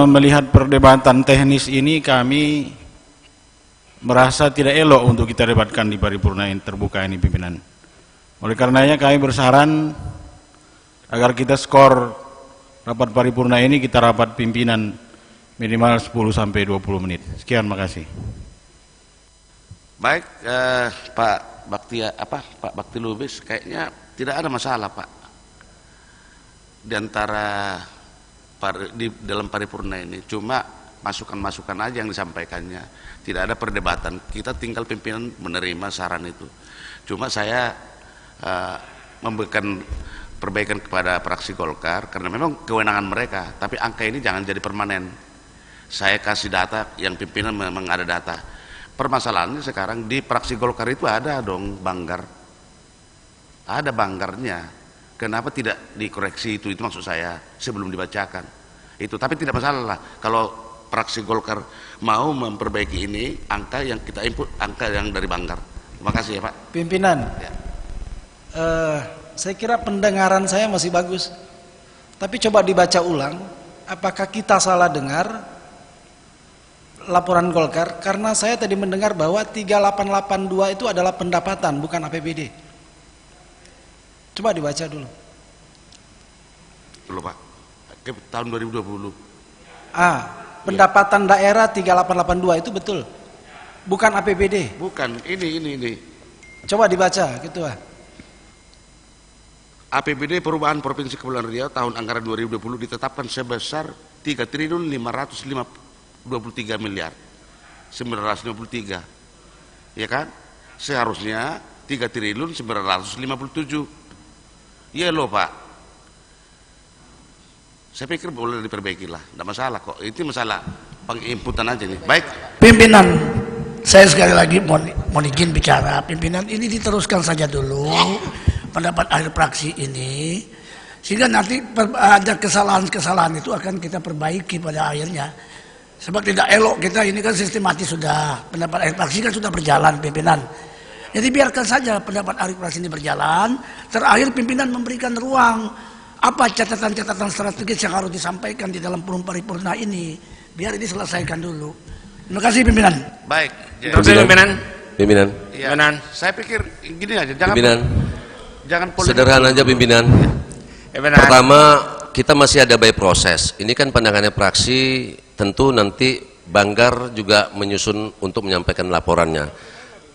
S6: Melihat perdebatan teknis ini, kami merasa tidak elok untuk kita debatkan di paripurna yang terbuka ini, pimpinan. Oleh karenanya kami bersaran agar kita skor rapat paripurna ini, kita rapat pimpinan minimal 10-20 menit. Sekian, makasih.
S1: Baik, Pak Bakti Lubis, kayaknya tidak ada masalah Pak di antara di dalam paripurna ini, cuma masukan-masukan aja yang disampaikannya, tidak ada perdebatan. Kita tinggal pimpinan menerima saran itu. Cuma saya memberikan perbaikan kepada fraksi Golkar karena memang kewenangan mereka, tapi angka ini jangan jadi permanen. Saya kasih data, yang pimpinan memang ada data. Permasalahannya sekarang di fraksi Golkar itu ada dong Banggar, ada Banggarnya. Kenapa tidak dikoreksi itu maksud saya sebelum dibacakan itu. Tapi tidak masalah lah kalau fraksi Golkar mau memperbaiki ini, angka yang kita input angka yang dari Banggar. Terima kasih ya Pak
S7: Pimpinan.
S1: Ya.
S7: Saya kira pendengaran saya masih bagus, tapi coba dibaca ulang apakah kita salah dengar laporan Golkar, karena saya tadi mendengar bahwa 3882 itu adalah pendapatan bukan APBD. Coba dibaca dulu.
S1: Dulu Pak, ke tahun 2020.
S7: Pendapatan daerah 3882 itu betul, bukan APBD.
S1: Bukan, ini.
S7: Coba dibaca, gitu ah.
S1: APBD Perubahan Provinsi Kepulauan Riau tahun anggaran 2020 ditetapkan sebesar 3 triliun 523 miliar 953, ya kan? Seharusnya 3 triliun 957. Iya loh Pak, saya pikir boleh diperbaiki lah, tidak masalah kok. Itu masalah penginputan aja nih. Baik
S5: Pimpinan, saya sekali lagi mohon izin bicara. Pimpinan, ini diteruskan saja dulu pendapat akhir fraksi ini, sehingga nanti ada kesalahan-kesalahan itu akan kita perbaiki pada akhirnya. Sebab tidak elok kita ini kan sistematis sudah, pendapat akhir fraksi kan sudah berjalan pimpinan. Jadi biarkan saja pendapat akhir fraksi ini berjalan. Terakhir pimpinan memberikan ruang apa catatan-catatan strategis yang harus disampaikan di dalam forum paripurna ini. Biar ini selesaikan dulu. Terima kasih pimpinan.
S1: Baik.
S3: Pimpinan. Pimpinan.
S1: Ya, saya pikir gini aja, jangan polemik.
S3: Sederhana aja pimpinan. Pertama, kita masih ada by proses. Ini kan pandangannya fraksi, tentu nanti Banggar juga menyusun untuk menyampaikan laporannya.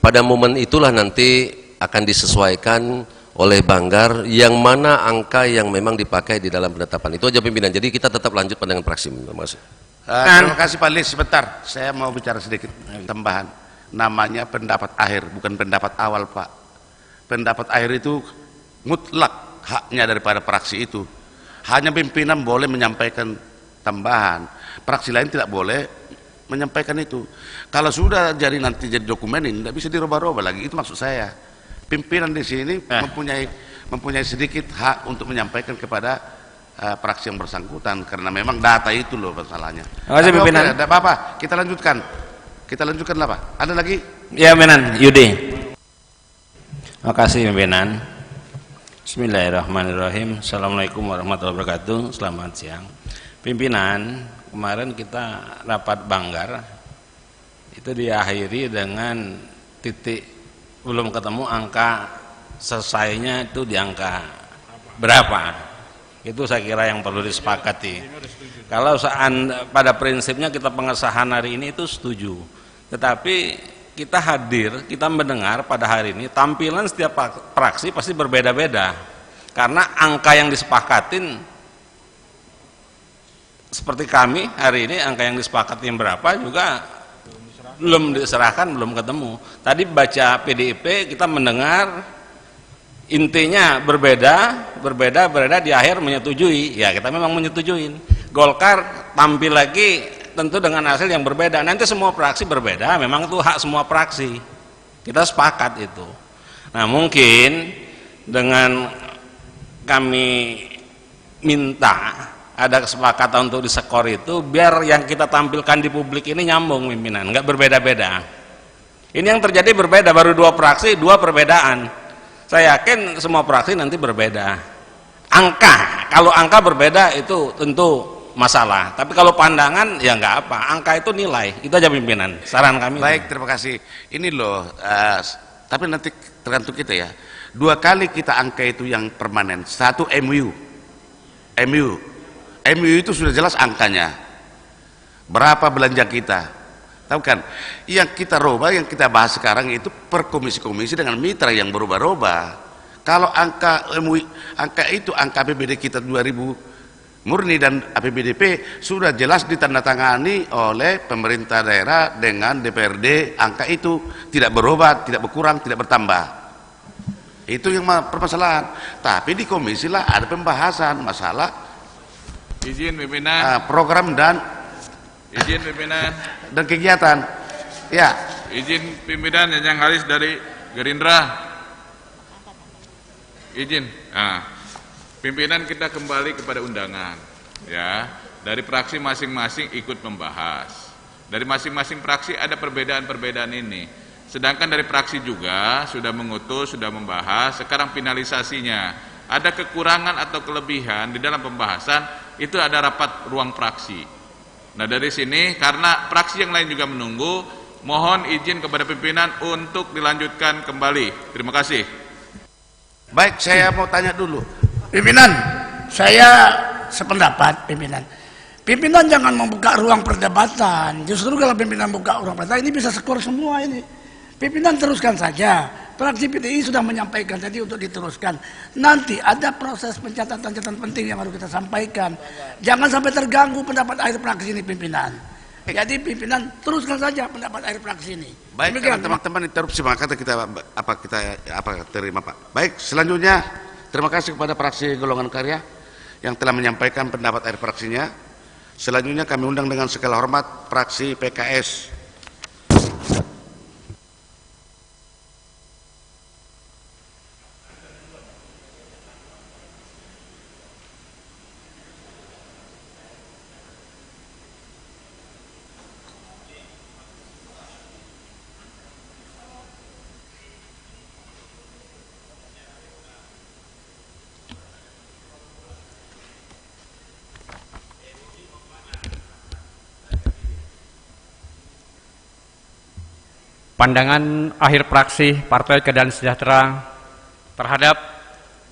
S3: Pada momen itulah nanti akan disesuaikan oleh Banggar yang mana angka yang memang dipakai di dalam penetapan. Itu aja pimpinan. Jadi kita tetap lanjut pandangan fraksi. Terima kasih.
S1: Terima kasih Pak Lis. Sebentar, saya mau bicara sedikit tambahan. Namanya pendapat akhir, bukan pendapat awal, Pak. Pendapat akhir itu mutlak haknya daripada fraksi itu. Hanya pimpinan boleh menyampaikan tambahan. Fraksi lain tidak boleh menyampaikan itu. Kalau sudah jadi nanti jadi dokumen ini tidak bisa dirubah-rubah lagi. Itu maksud saya. Pimpinan di sini mempunyai sedikit hak untuk menyampaikan kepada fraksi yang bersangkutan karena memang data itu loh masalahnya. Terima kasih pimpinan. Tidak apa-apa. Kita lanjutkan. Kita lanjutkanlah Pak. Ada lagi?
S8: Ya pimpinan. Yudi. Terima kasih pimpinan. Bismillahirrahmanirrahim. Assalamualaikum warahmatullahi wabarakatuh. Selamat siang. Pimpinan, kemarin kita rapat Banggar itu diakhiri dengan titik belum ketemu angka selesainya itu di angka berapa. Itu saya kira yang perlu disepakati. Kalau pada prinsipnya kita pengesahan hari ini itu setuju. Tetapi kita hadir, kita mendengar pada hari ini tampilan setiap fraksi pasti berbeda-beda. Karena angka yang disepakatin seperti kami hari ini angka yang disepakatin berapa juga belum diserahkan, belum ketemu. Tadi baca PDIP kita mendengar intinya berbeda di akhir menyetujui. Ya kita memang menyetujuin. Golkar tampil lagi tentu dengan hasil yang berbeda. Nanti semua fraksi berbeda, memang itu hak semua fraksi. Kita sepakat itu. Nah mungkin dengan kami minta ada kesepakatan untuk diskor itu biar yang kita tampilkan di publik ini nyambung pimpinan, nggak berbeda-beda. Ini yang terjadi berbeda, baru 2 fraksi, 2 perbedaan. Saya yakin semua fraksi nanti berbeda. Kalau angka berbeda itu tentu masalah, tapi kalau pandangan ya nggak apa, angka itu nilai. Itu aja pimpinan, saran kami.
S1: Baik, terima kasih. Ini loh, tapi nanti tergantung kita ya. 2 kali kita angka itu yang permanen. 1 MU itu sudah jelas angkanya. Berapa belanja kita? Tahu kan? Yang kita robah, yang kita bahas sekarang itu per komisi-komisi dengan mitra yang berubah-ubah. Kalau angka MUI, angka APBD kita 2000 murni dan APBDP sudah jelas ditandatangani oleh pemerintah daerah dengan DPRD, angka itu tidak berubah, tidak berkurang, tidak bertambah. Itu yang permasalahan. Tapi di komisi lah ada pembahasan masalah
S9: izin pimpinan,
S1: program dan
S9: izin pimpinan
S1: dan kegiatan. Ya.
S9: Izin pimpinan yang Haris dari Gerindra. Izin. Nah, pimpinan kita kembali kepada undangan. Ya, dari fraksi masing-masing ikut membahas. Dari masing-masing fraksi ada perbedaan-perbedaan ini. Sedangkan dari fraksi juga sudah mengutus, sudah membahas. Sekarang finalisasinya. Ada kekurangan atau kelebihan di dalam pembahasan, itu ada rapat ruang fraksi. Nah dari sini karena fraksi yang lain juga menunggu, mohon izin kepada pimpinan untuk dilanjutkan kembali. Terima kasih.
S1: Baik, saya mau tanya dulu.
S5: Pimpinan, saya sependapat pimpinan. Pimpinan jangan membuka ruang perdebatan. Justru kalau pimpinan buka ruang perdebatan ini bisa skor semua ini. Pimpinan teruskan saja. Fraksi PDI sudah menyampaikan tadi untuk diteruskan. Nanti ada proses pencatatan-catatan penting yang harus kita sampaikan. Jangan sampai terganggu pendapat akhir fraksi ini pimpinan. Jadi pimpinan teruskan saja pendapat akhir fraksi ini.
S1: Baik, teman-teman interupsi maka kita terima Pak. Baik, selanjutnya terima kasih kepada fraksi Golongan Karya yang telah menyampaikan pendapat akhir fraksinya. Selanjutnya kami undang dengan segala hormat fraksi PKS.
S10: pandangan akhir praksi Partai Keadilan Sejahtera terhadap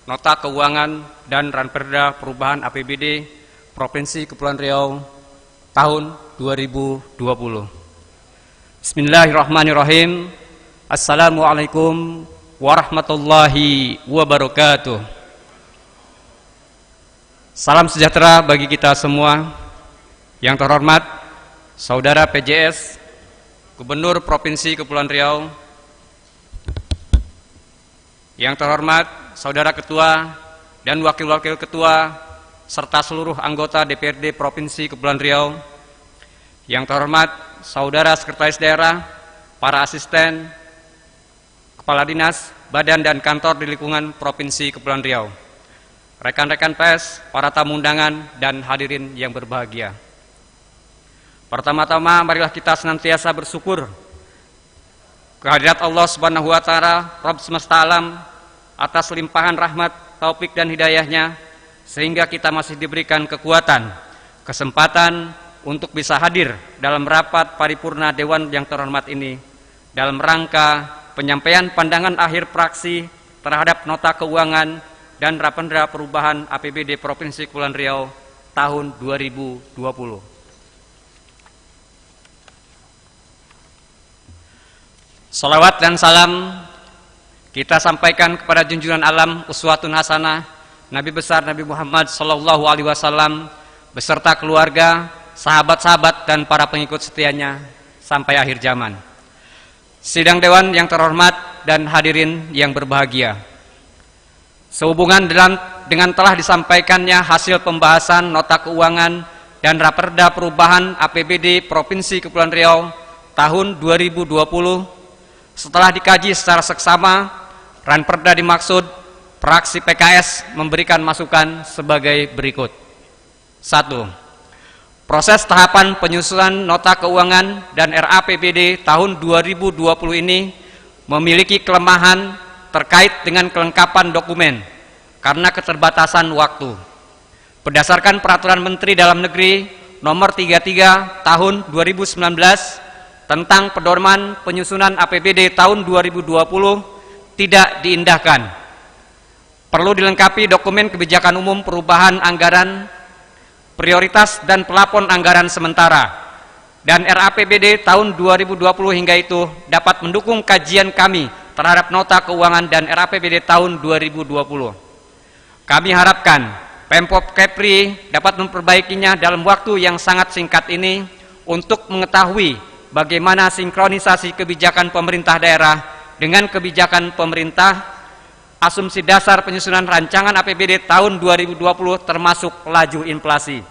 S10: Nota Keuangan dan Ranperda Perubahan APBD Provinsi Kepulauan Riau tahun 2020. Bismillahirrahmanirrahim. Assalamualaikum warahmatullahi wabarakatuh. Salam sejahtera bagi kita semua. Yang terhormat Saudara PJS Gubernur Provinsi Kepulauan Riau, yang terhormat Saudara Ketua dan Wakil-Wakil Ketua serta seluruh anggota DPRD Provinsi Kepulauan Riau, yang terhormat Saudara Sekretaris Daerah, para asisten, Kepala Dinas, Badan dan Kantor di lingkungan Provinsi Kepulauan Riau, rekan-rekan pers, para tamu undangan, dan hadirin yang berbahagia. Pertama-tama marilah kita senantiasa bersyukur kehadirat Allah Subhanahu wa Ta'ala, Rabb semesta alam, atas limpahan rahmat, taufik dan hidayahnya, sehingga kita masih diberikan kekuatan, kesempatan untuk bisa hadir dalam rapat paripurna Dewan yang terhormat ini dalam rangka penyampaian pandangan akhir praksi terhadap Nota Keuangan dan Ranperda Perubahan APBD Provinsi Kepulauan Riau tahun 2020. Salawat dan salam kita sampaikan kepada junjungan alam uswatun hasanah Nabi besar Nabi Muhammad sallallahu alaihi wasallam beserta keluarga, sahabat-sahabat dan para pengikut setianya sampai akhir zaman. Sidang Dewan yang terhormat dan hadirin yang berbahagia. Sehubungan dengan telah disampaikannya hasil pembahasan Nota Keuangan dan Ranperda Perubahan APBD Provinsi Kepulauan Riau tahun 2020, setelah dikaji secara seksama, Ranperda dimaksud fraksi PKS memberikan masukan sebagai berikut. 1. Proses tahapan penyusunan Nota Keuangan dan RAPBD tahun 2020 ini memiliki kelemahan terkait dengan kelengkapan dokumen karena keterbatasan waktu. Berdasarkan Peraturan Menteri Dalam Negeri Nomor 33 Tahun 2019 tentang pedoman penyusunan APBD tahun 2020 tidak diindahkan. Perlu dilengkapi dokumen kebijakan umum perubahan anggaran, prioritas dan pelapon anggaran sementara, dan RAPBD tahun 2020 hingga itu dapat mendukung kajian kami terhadap Nota Keuangan dan RAPBD tahun 2020. Kami harapkan Pemprov Kepri dapat memperbaikinya dalam waktu yang sangat singkat ini untuk mengetahui bagaimana sinkronisasi kebijakan pemerintah daerah dengan kebijakan pemerintah, asumsi dasar penyusunan rancangan APBD tahun 2020 termasuk laju inflasi,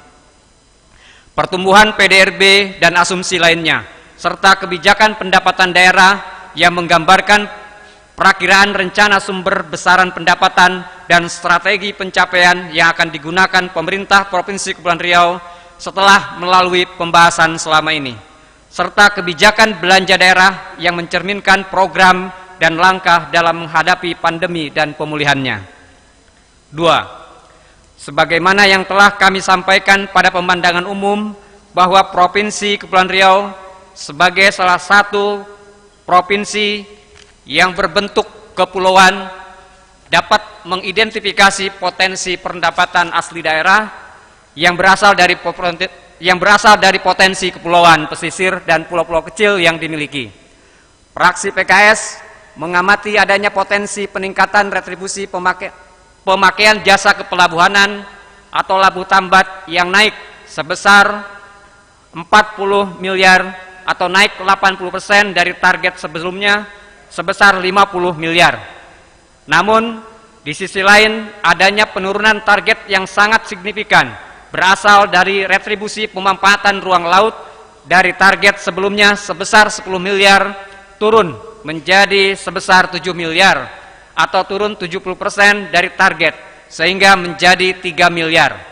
S10: pertumbuhan PDRB dan asumsi lainnya, serta kebijakan pendapatan daerah yang menggambarkan perakiraan rencana sumber besaran pendapatan dan strategi pencapaian yang akan digunakan pemerintah Provinsi Kepulauan Riau setelah melalui pembahasan selama ini, serta kebijakan belanja daerah yang mencerminkan program dan langkah dalam menghadapi pandemi dan pemulihannya. 2. Sebagaimana yang telah kami sampaikan pada pemandangan umum bahwa Provinsi Kepulauan Riau sebagai salah satu provinsi yang berbentuk kepulauan dapat mengidentifikasi potensi pendapatan asli daerah yang berasal dari potensi kepulauan pesisir dan pulau-pulau kecil yang dimiliki. Fraksi PKS mengamati adanya potensi peningkatan retribusi pemakaian jasa kepelabuhanan atau labu tambat yang naik sebesar 40 miliar atau naik 80% dari target sebelumnya sebesar 50 miliar. Namun di sisi lain adanya penurunan target yang sangat signifikan berasal dari retribusi pemanfaatan ruang laut dari target sebelumnya sebesar 10 miliar turun menjadi sebesar 7 miliar atau turun 70% dari target sehingga menjadi 3 miliar.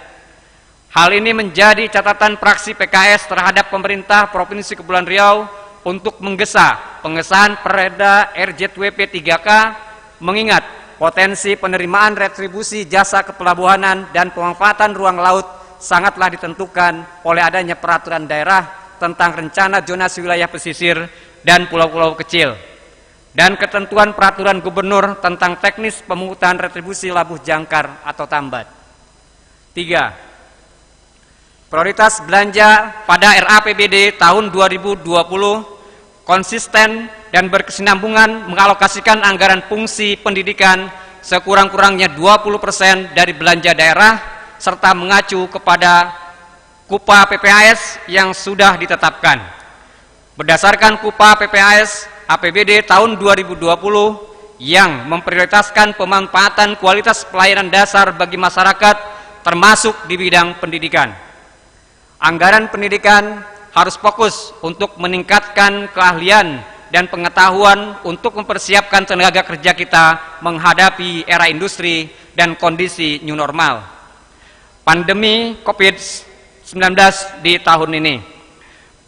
S10: Hal ini menjadi catatan fraksi PKS terhadap pemerintah Provinsi Kepulauan Riau untuk menggesa pengesahan Perda RJWP 3K mengingat potensi penerimaan retribusi jasa kepelabuhanan dan pemanfaatan ruang laut sangatlah ditentukan oleh adanya peraturan daerah tentang rencana zonasi wilayah pesisir dan pulau-pulau kecil, dan ketentuan peraturan gubernur tentang teknis pemungutan retribusi labuh jangkar atau tambat. 3. Prioritas belanja pada RAPBD tahun 2020 konsisten dan berkesinambungan mengalokasikan anggaran fungsi pendidikan sekurang-kurangnya 20% dari belanja daerah serta mengacu kepada KUPA PPAS yang sudah ditetapkan. Berdasarkan KUPA PPAS, APBD tahun 2020 yang memprioritaskan pemanfaatan kualitas pelayanan dasar bagi masyarakat termasuk di bidang pendidikan. Anggaran pendidikan harus fokus untuk meningkatkan keahlian dan pengetahuan untuk mempersiapkan tenaga kerja kita menghadapi era industri dan kondisi new normal. Pandemi COVID-19 di tahun ini.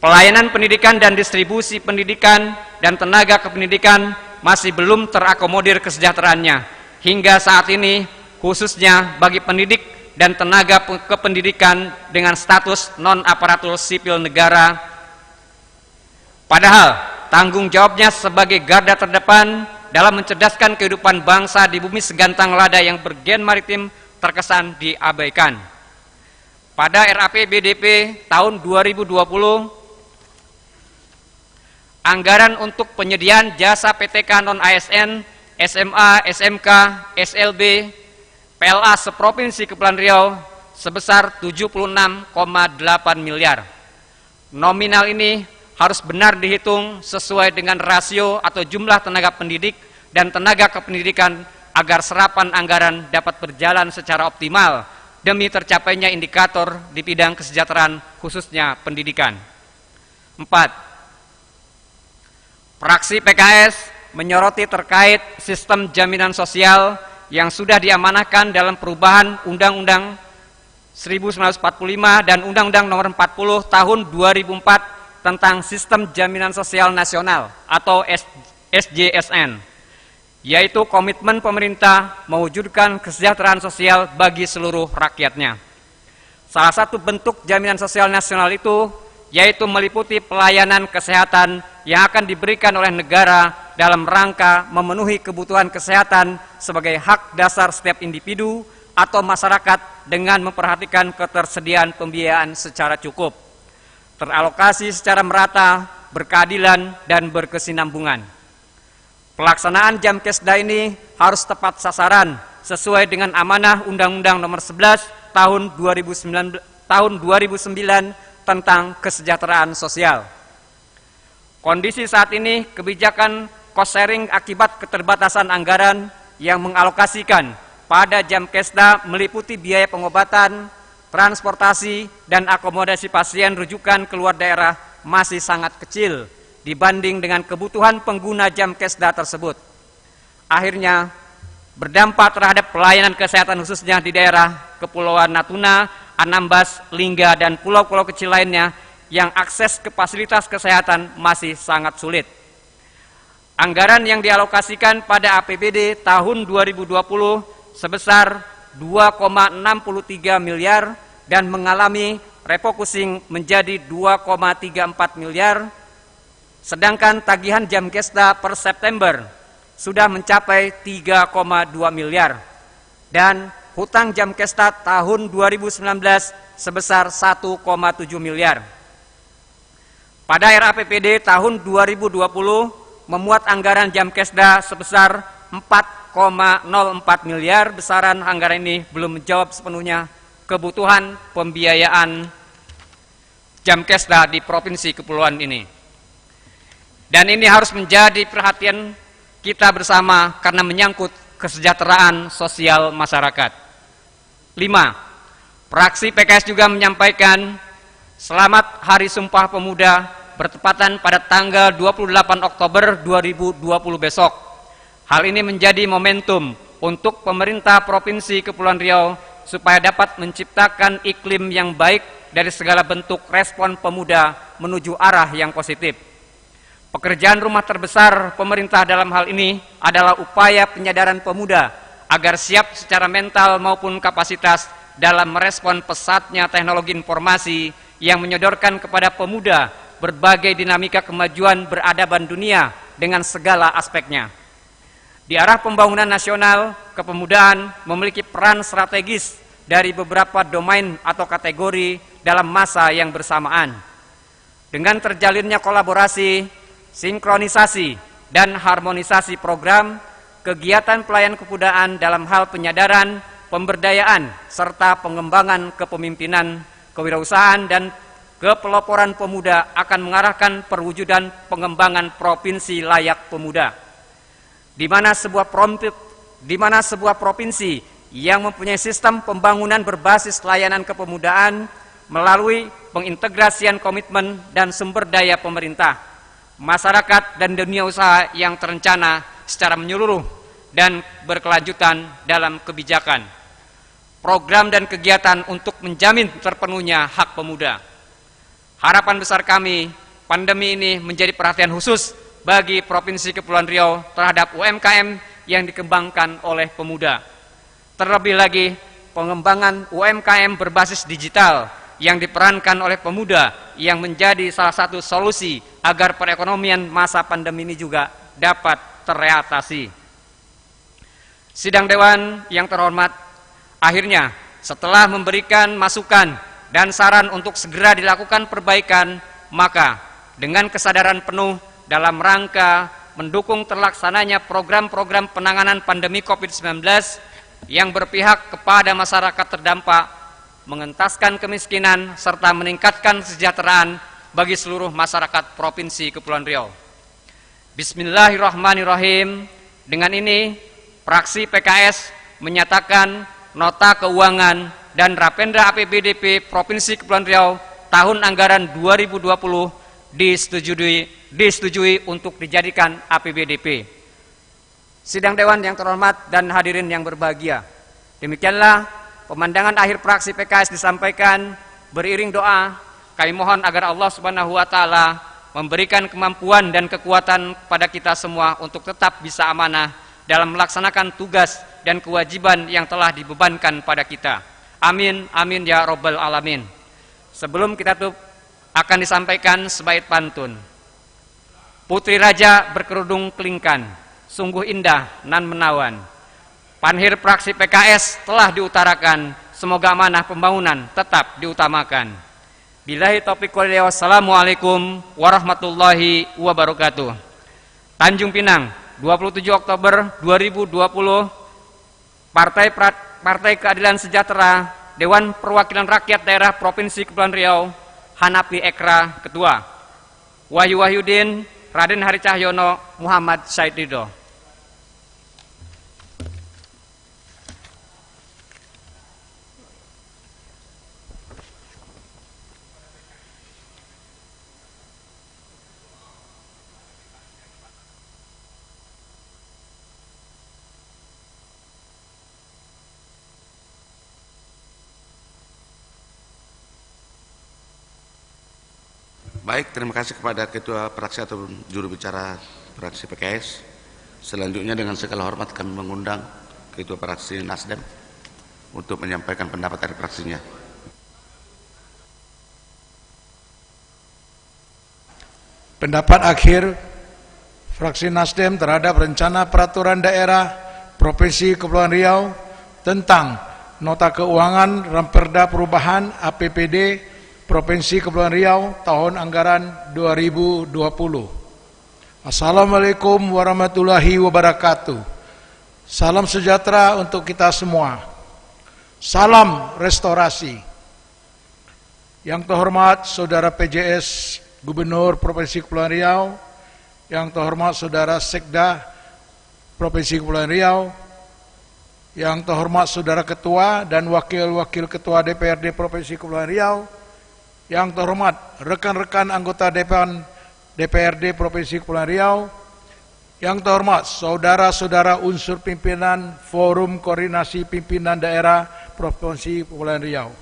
S10: Pelayanan pendidikan dan distribusi pendidikan dan tenaga kependidikan masih belum terakomodir kesejahteraannya. Hingga saat ini, khususnya bagi pendidik dan tenaga kependidikan dengan status non-aparatur sipil negara. Padahal, tanggung jawabnya sebagai garda terdepan dalam mencerdaskan kehidupan bangsa di bumi segantang lada yang bergen maritim terkesan diabaikan. Pada RAPBDP tahun 2020, anggaran untuk penyediaan jasa PTK non-ASN, SMA, SMK, SLB, PLA seprovinsi Kepulauan Riau sebesar 76,8 miliar. Nominal ini harus benar dihitung sesuai dengan rasio atau jumlah tenaga pendidik dan tenaga kependidikan agar serapan anggaran dapat berjalan secara optimal demi tercapainya indikator di bidang kesejahteraan khususnya pendidikan. 4. Fraksi PKS menyoroti terkait sistem jaminan sosial yang sudah diamanahkan dalam perubahan Undang-Undang 1945 dan Undang-Undang Nomor 40 Tahun 2004 tentang Sistem Jaminan Sosial Nasional atau SJSN, yaitu komitmen pemerintah mewujudkan kesejahteraan sosial bagi seluruh rakyatnya. Salah satu bentuk jaminan sosial nasional itu yaitu meliputi pelayanan kesehatan yang akan diberikan oleh negara dalam rangka memenuhi kebutuhan kesehatan sebagai hak dasar setiap individu atau masyarakat dengan memperhatikan ketersediaan pembiayaan secara cukup, teralokasi secara merata, berkeadilan, dan berkesinambungan. Pelaksanaan Jamkesda ini harus tepat sasaran sesuai dengan amanah Undang-Undang Nomor 11 Tahun 2009 tentang kesejahteraan sosial. Kondisi saat ini kebijakan cost sharing akibat keterbatasan anggaran yang mengalokasikan pada Jamkesda meliputi biaya pengobatan, transportasi, dan akomodasi pasien rujukan keluar daerah masih sangat kecil dibanding dengan kebutuhan pengguna Jamkesda tersebut. Akhirnya, berdampak terhadap pelayanan kesehatan khususnya di daerah Kepulauan Natuna, Anambas, Lingga, dan pulau-pulau kecil lainnya yang akses ke fasilitas kesehatan masih sangat sulit. Anggaran yang dialokasikan pada APBD tahun 2020 sebesar 2,63 miliar dan mengalami refocusing menjadi 2,34 miliar, sedangkan tagihan Jamkesda per September sudah mencapai 3,2 miliar dan hutang Jamkesda tahun 2019 sebesar 1,7 miliar. Pada RAPBD tahun 2020 memuat anggaran Jamkesda sebesar 4,04 miliar. Besaran anggaran ini belum menjawab sepenuhnya kebutuhan pembiayaan Jamkesda di Provinsi Kepulauan ini. Dan ini harus menjadi perhatian kita bersama karena menyangkut kesejahteraan sosial masyarakat. 5. Fraksi PKS juga menyampaikan selamat Hari Sumpah Pemuda bertepatan pada tanggal 28 Oktober 2020 besok. Hal ini menjadi momentum untuk pemerintah Provinsi Kepulauan Riau supaya dapat menciptakan iklim yang baik dari segala bentuk respon pemuda menuju arah yang positif. Pekerjaan rumah terbesar pemerintah dalam hal ini adalah upaya penyadaran pemuda agar siap secara mental maupun kapasitas dalam merespon pesatnya teknologi informasi yang menyodorkan kepada pemuda berbagai dinamika kemajuan beradaban dunia dengan segala aspeknya. Di arah pembangunan nasional, kepemudaan memiliki peran strategis dari beberapa domain atau kategori dalam masa yang bersamaan. Dengan terjalinnya kolaborasi, sinkronisasi, dan harmonisasi program, kegiatan pelayanan kepemudaan dalam hal penyadaran, pemberdayaan, serta pengembangan kepemimpinan, kewirausahaan, dan kepeloporan pemuda akan mengarahkan perwujudan pengembangan provinsi layak pemuda, di mana sebuah provinsi yang mempunyai sistem pembangunan berbasis layanan kepemudaan melalui pengintegrasian komitmen dan sumber daya pemerintah, masyarakat, dan dunia usaha yang terencana secara menyeluruh dan berkelanjutan dalam kebijakan, program dan kegiatan untuk menjamin terpenuhnya hak pemuda. Harapan besar kami, pandemi ini menjadi perhatian khusus bagi Provinsi Kepulauan Riau terhadap UMKM yang dikembangkan oleh pemuda. Terlebih lagi, pengembangan UMKM berbasis digital yang diperankan oleh pemuda yang menjadi salah satu solusi agar perekonomian masa pandemi ini juga dapat teratasi. Sidang Dewan yang terhormat, akhirnya setelah memberikan masukan dan saran untuk segera dilakukan perbaikan, maka dengan kesadaran penuh dalam rangka mendukung terlaksananya program-program penanganan pandemi COVID-19 yang berpihak kepada masyarakat terdampak, mengentaskan kemiskinan, serta meningkatkan kesejahteraan bagi seluruh masyarakat Provinsi Kepulauan Riau. Bismillahirrahmanirrahim. Dengan ini, fraksi PKS menyatakan nota keuangan dan Rapenda APBDP Provinsi Kepulauan Riau tahun anggaran 2020 disetujui untuk dijadikan APBDP. Sidang Dewan yang terhormat dan hadirin yang berbahagia, demikianlah pemandangan akhir fraksi PKS disampaikan. Beriring doa, kami mohon agar Allah Subhanahu wa Ta'ala memberikan kemampuan dan kekuatan pada kita semua untuk tetap bisa amanah dalam melaksanakan tugas dan kewajiban yang telah dibebankan pada kita. Amin, amin ya robbal alamin. Sebelum kita tutup, akan disampaikan sebaik pantun. Putri Raja berkerudung kelingkan, sungguh indah nan menawan. Panhir fraksi PKS telah diutarakan, semoga amanah pembangunan tetap diutamakan. Billahi taufiq wal hidayah. Wassalamualaikum warahmatullahi wabarakatuh. Tanjung Pinang, 27 Oktober 2020, Partai Keadilan Sejahtera, Dewan Perwakilan Rakyat Daerah Provinsi Kepulauan Riau, Hanafi Ekra, Ketua. Wahyu Wahyudin, Raden Hari Cahyono, Muhammad Syed Ridho.
S1: Baik, terima kasih kepada Ketua Fraksi atau juru bicara fraksi PKS. Selanjutnya dengan segala hormat kami mengundang Ketua Fraksi Nasdem untuk menyampaikan pendapat dari fraksinya.
S11: Pendapat akhir fraksi Nasdem terhadap rencana peraturan daerah Provinsi Kepulauan Riau tentang nota keuangan Ramperda Perubahan APBD Provinsi Kepulauan Riau tahun anggaran 2020. Assalamualaikum warahmatullahi wabarakatuh. Salam sejahtera untuk kita semua. Salam restorasi. Yang terhormat Saudara PJS Gubernur Provinsi Kepulauan Riau, yang terhormat Saudara Sekda Provinsi Kepulauan Riau, yang terhormat Saudara Ketua dan Wakil-Wakil Ketua DPRD Provinsi Kepulauan Riau, yang terhormat rekan-rekan anggota DPRD Provinsi Kepulauan Riau, yang terhormat saudara-saudara unsur pimpinan Forum Koordinasi Pimpinan Daerah Provinsi Kepulauan Riau,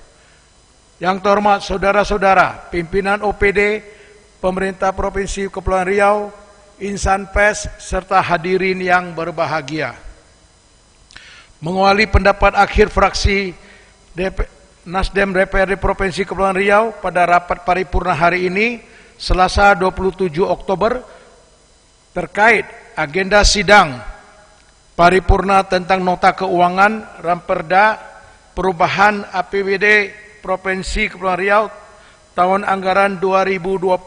S11: yang terhormat saudara-saudara pimpinan OPD Pemerintah Provinsi Kepulauan Riau, insan pers, serta hadirin yang berbahagia. Mengawali pendapat akhir fraksi Nasdem DPRD Provinsi Kepulauan Riau pada rapat paripurna hari ini, Selasa 27 Oktober terkait agenda sidang paripurna tentang nota keuangan Ramperda perubahan APBD Provinsi Kepulauan Riau tahun anggaran 2020.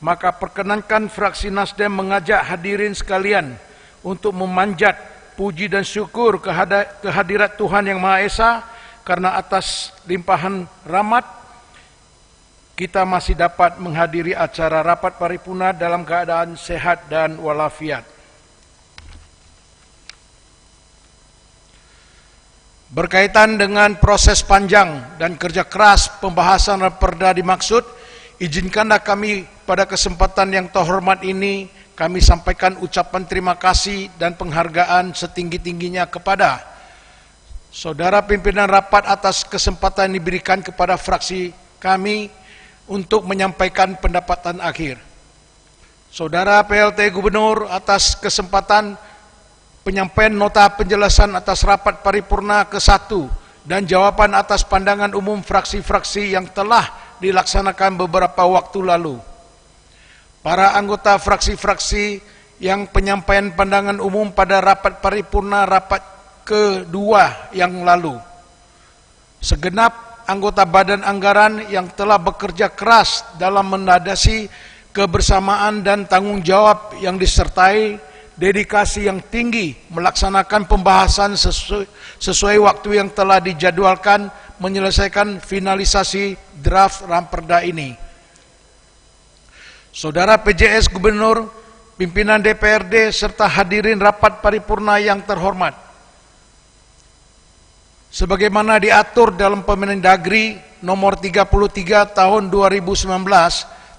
S11: Maka perkenankan fraksi Nasdem mengajak hadirin sekalian untuk memanjat puji dan syukur kehadirat Tuhan Yang Maha Esa karena atas limpahan rahmat kita masih dapat menghadiri acara rapat paripurna dalam keadaan sehat dan walafiat. Berkaitan dengan proses panjang dan kerja keras pembahasan Raperda dimaksud, izinkanlah kami pada kesempatan yang terhormat ini kami sampaikan ucapan terima kasih dan penghargaan setinggi-tingginya kepada saudara pimpinan rapat atas kesempatan yang diberikan kepada fraksi kami untuk menyampaikan pendapatan akhir. Saudara PLT Gubernur atas kesempatan penyampaian nota penjelasan atas rapat paripurna ke-1 dan jawaban atas pandangan umum fraksi-fraksi yang telah dilaksanakan beberapa waktu lalu. Para anggota fraksi-fraksi yang penyampaian pandangan umum pada rapat paripurna rapat kedua yang lalu. Segenap anggota Badan Anggaran yang telah bekerja keras dalam menadasi kebersamaan dan tanggung jawab yang disertai dedikasi yang tinggi melaksanakan pembahasan sesuai waktu yang telah dijadwalkan menyelesaikan finalisasi draft Ramperda ini. Saudara PJS Gubernur, pimpinan DPRD serta hadirin rapat paripurna yang terhormat. Sebagaimana diatur dalam Permendagri nomor 33 tahun 2019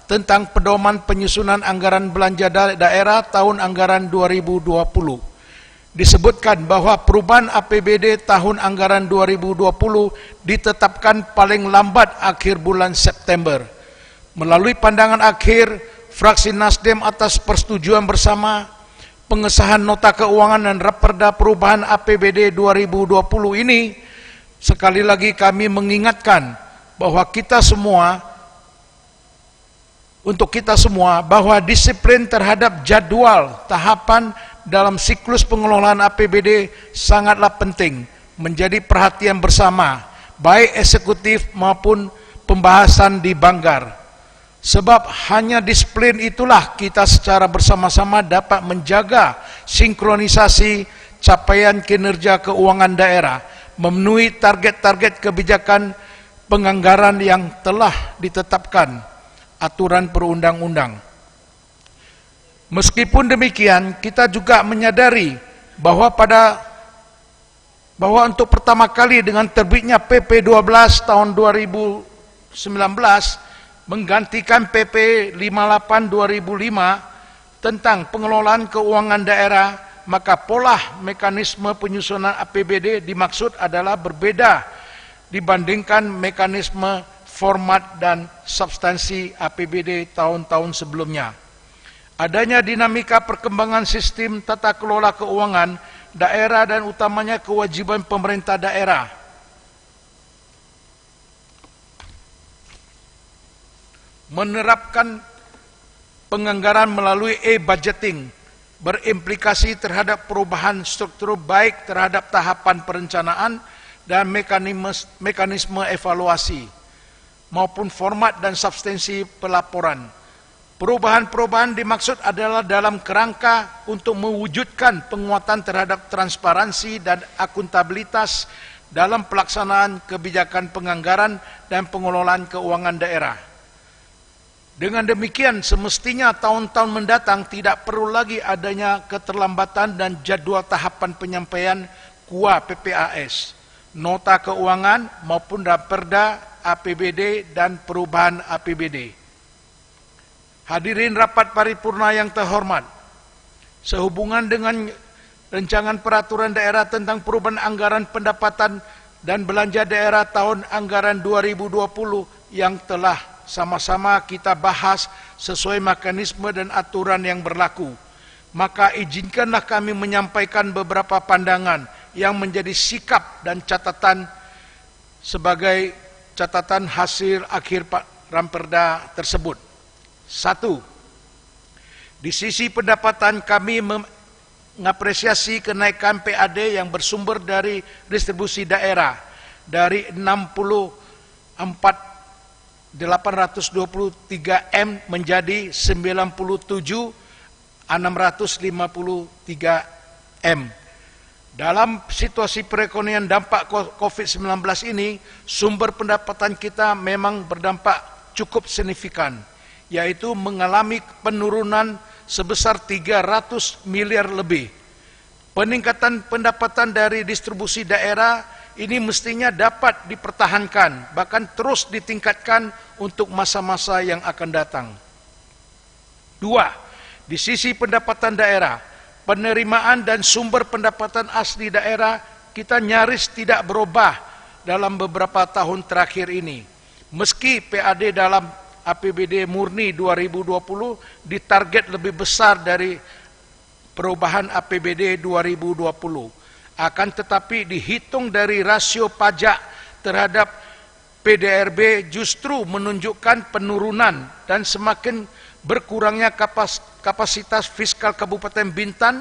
S11: tentang pedoman penyusunan anggaran belanja daerah tahun anggaran 2020. Disebutkan bahwa perubahan APBD tahun anggaran 2020 ditetapkan paling lambat akhir bulan September. Melalui pandangan akhir, fraksi Nasdem atas persetujuan bersama pengesahan nota keuangan dan Raperda perubahan APBD 2020 ini, sekali lagi kami mengingatkan bahwa kita semua bahwa disiplin terhadap jadwal tahapan dalam siklus pengelolaan APBD sangatlah penting menjadi perhatian bersama baik eksekutif maupun pembahasan di Banggar. Sebab hanya disiplin itulah kita secara bersama-sama dapat menjaga sinkronisasi capaian kinerja keuangan daerah, memenuhi target-target kebijakan penganggaran yang telah ditetapkan aturan perundang-undang. Meskipun demikian, kita juga menyadari bahwa untuk pertama kali dengan terbitnya PP 12 tahun 2019 menggantikan PP 58 2005 tentang pengelolaan keuangan daerah, maka pola mekanisme penyusunan APBD dimaksud adalah berbeda dibandingkan mekanisme format dan substansi APBD tahun-tahun sebelumnya. Adanya dinamika perkembangan sistem tata kelola keuangan daerah dan utamanya kewajiban pemerintah daerah menerapkan penganggaran melalui e-budgeting berimplikasi terhadap perubahan struktur baik terhadap tahapan perencanaan dan mekanisme evaluasi maupun format dan substansi pelaporan. Perubahan-perubahan dimaksud adalah dalam kerangka untuk mewujudkan penguatan terhadap transparansi dan akuntabilitas dalam pelaksanaan kebijakan penganggaran dan pengelolaan keuangan daerah. Dengan demikian, semestinya tahun-tahun mendatang tidak perlu lagi adanya keterlambatan dan jadwal tahapan penyampaian KUA PPAS, nota keuangan maupun Raperda, APBD, dan perubahan APBD. Hadirin rapat paripurna yang terhormat, sehubungan dengan rancangan peraturan daerah tentang perubahan anggaran pendapatan dan belanja daerah tahun anggaran 2020 yang telah sama-sama kita bahas sesuai mekanisme dan aturan yang berlaku, maka izinkanlah kami menyampaikan beberapa pandangan yang menjadi sikap dan catatan sebagai catatan hasil akhir Ramperda tersebut. 1. Di sisi pendapatan kami mengapresiasi kenaikan PAD yang bersumber dari distribusi daerah dari 64.823 M menjadi 97.653 M. Dalam situasi perekonomian dampak COVID-19 ini, sumber pendapatan kita memang berdampak cukup signifikan, yaitu mengalami penurunan sebesar 300 miliar lebih. Peningkatan pendapatan dari distribusi daerah ini mestinya dapat dipertahankan, bahkan terus ditingkatkan untuk masa-masa yang akan datang. 2. Di sisi pendapatan daerah, penerimaan dan sumber pendapatan asli daerah kita nyaris tidak berubah dalam beberapa tahun terakhir ini. Meski PAD dalam APBD murni 2020 ditarget lebih besar dari perubahan APBD 2020. Akan tetapi dihitung dari rasio pajak terhadap PDRB justru menunjukkan penurunan dan semakin berkurangnya kapasitas fiskal Kabupaten Bintan.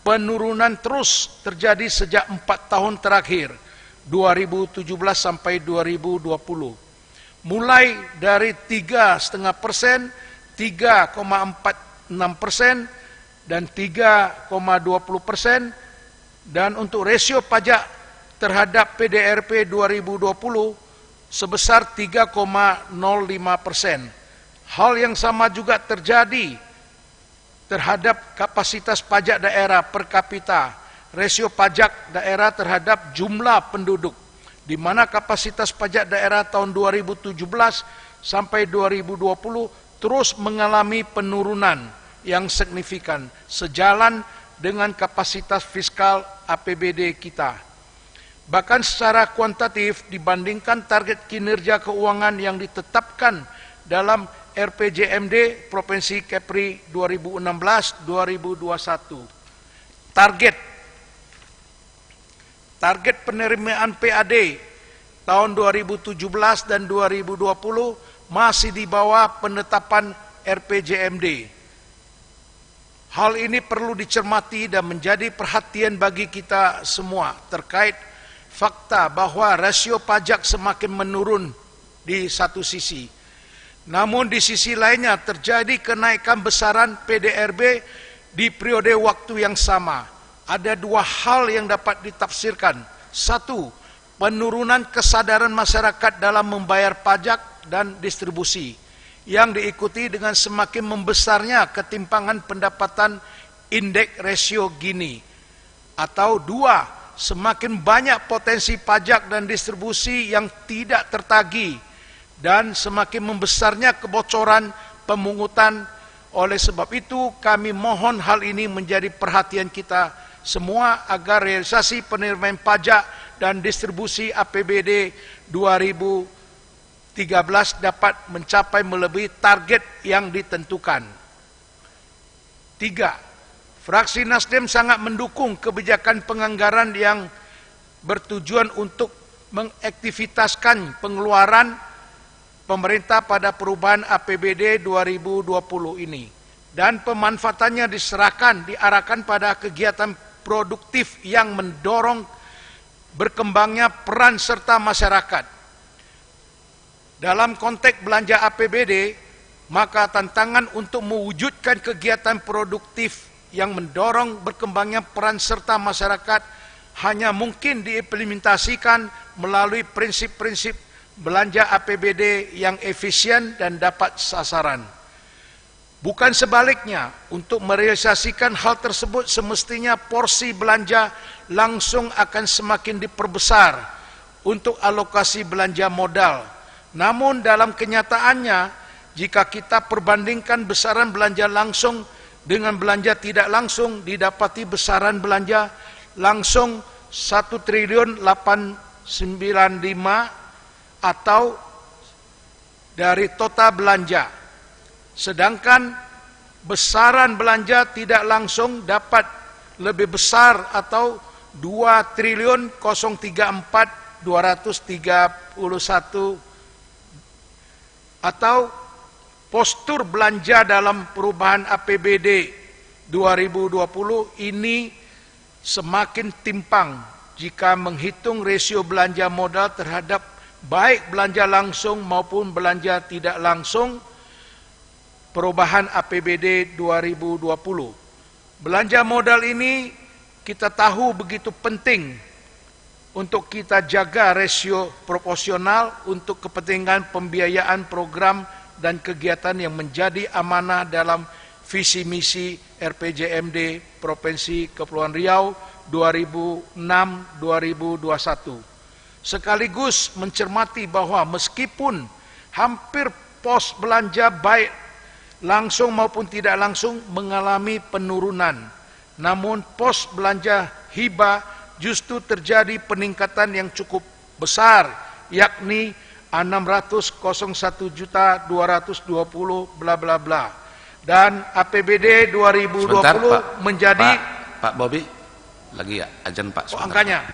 S11: Penurunan terus terjadi sejak 4 tahun terakhir, 2017 sampai 2020. Mulai dari 3,5%, 3,46%, dan 3,20%, dan untuk rasio pajak terhadap PDRB 2020 sebesar 3,05%. Hal yang sama juga terjadi terhadap kapasitas pajak daerah per kapita, rasio pajak daerah terhadap jumlah penduduk, di mana kapasitas pajak daerah tahun 2017 sampai 2020 terus mengalami penurunan yang signifikan sejalan dengan kapasitas fiskal APBD kita. Bahkan secara kuantitatif dibandingkan target kinerja keuangan yang ditetapkan dalam RPJMD Provinsi Kepri 2016-2021. Target penerimaan PAD tahun 2017 dan 2020 masih di bawah penetapan RPJMD. Hal ini perlu dicermati dan menjadi perhatian bagi kita semua terkait fakta bahwa rasio pajak semakin menurun di satu sisi. Namun di sisi lainnya terjadi kenaikan besaran PDRB di periode waktu yang sama. Ada dua hal yang dapat ditafsirkan. 1. Penurunan kesadaran masyarakat dalam membayar pajak dan distribusi yang diikuti dengan semakin membesarnya ketimpangan pendapatan indeks rasio Gini. Atau 2. Semakin banyak potensi pajak dan distribusi yang tidak tertagih dan semakin membesarnya kebocoran pemungutan. Oleh sebab itu kami mohon hal ini menjadi perhatian kita semua agar realisasi penerimaan pajak dan distribusi APBD 2013 dapat mencapai melebihi target yang ditentukan. 3. Fraksi Nasdem sangat mendukung kebijakan penganggaran yang bertujuan untuk mengaktivitaskan pengeluaran pemerintah pada perubahan APBD 2020 ini dan pemanfaatannya diarahkan pada kegiatan produktif yang mendorong berkembangnya peran serta masyarakat. Dalam konteks belanja APBD, maka tantangan untuk mewujudkan kegiatan produktif yang mendorong berkembangnya peran serta masyarakat hanya mungkin diimplementasikan melalui prinsip-prinsip belanja APBD yang efisien dan dapat sasaran. Bukan sebaliknya, untuk merealisasikan hal tersebut semestinya porsi belanja langsung akan semakin diperbesar untuk alokasi belanja modal. Namun dalam kenyataannya, jika kita perbandingkan besaran belanja langsung dengan belanja tidak langsung, didapati besaran belanja langsung 1.895 atau dari total belanja. Sedangkan besaran belanja tidak langsung dapat lebih besar atau 2.034.231 atau postur belanja dalam perubahan APBD 2020 ini semakin timpang jika menghitung rasio belanja modal terhadap baik belanja langsung maupun belanja tidak langsung perubahan APBD 2020. Belanja modal ini kita tahu begitu penting untuk kita jaga rasio proporsional untuk kepentingan pembiayaan program dan kegiatan yang menjadi amanah dalam visi misi RPJMD Provinsi Kepulauan Riau 2006-2021. Sekaligus mencermati bahwa meskipun hampir pos belanja baik langsung maupun tidak langsung mengalami penurunan, namun pos belanja hibah justru terjadi peningkatan yang cukup besar, yakni 601.220 bla bla bla. Dan APBD 2020
S1: Sebentar, Pak.
S11: menjadi
S1: Pak Bobi lagi ya ajan Pak.
S11: Oh, angkanya.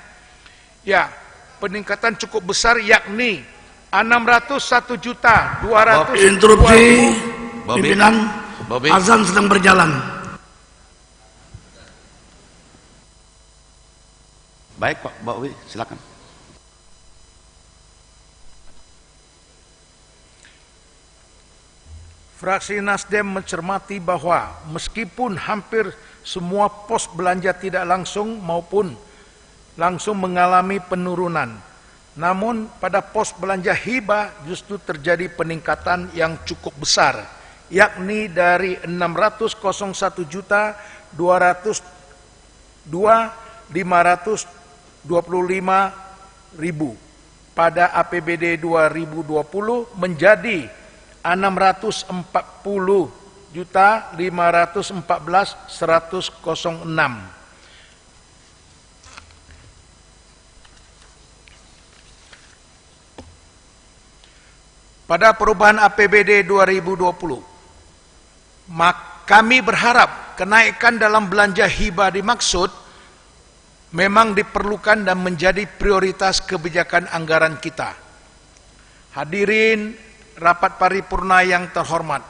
S11: Ya, peningkatan cukup besar yakni 601.200.
S5: Interupsi
S1: Bobi.
S5: pimpinan.
S1: Bobi.
S5: Azan sedang berjalan.
S1: Baik Pak Bobi, silakan.
S11: Fraksi Nasdem mencermati bahwa meskipun hampir semua pos belanja tidak langsung maupun langsung mengalami penurunan, namun pada pos belanja hibah justru terjadi peningkatan yang cukup besar, yakni dari 601.202.525.000 pada APBD 2020 menjadi 640.514.106. Pada perubahan APBD 2020, kami berharap kenaikan dalam belanja hibah dimaksud memang diperlukan dan menjadi prioritas kebijakan anggaran kita. Hadirin rapat paripurna yang terhormat,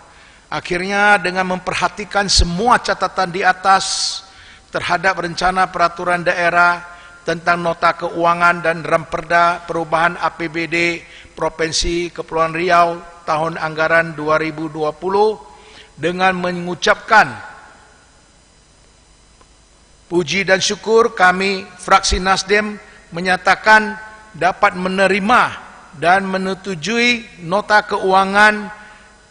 S11: akhirnya dengan memperhatikan semua catatan di atas terhadap rencana peraturan daerah tentang nota keuangan dan ramperda perubahan APBD Provinsi Kepulauan Riau tahun anggaran 2020 dengan mengucapkan puji dan syukur, kami fraksi Nasdem menyatakan dapat menerima dan menyetujui nota keuangan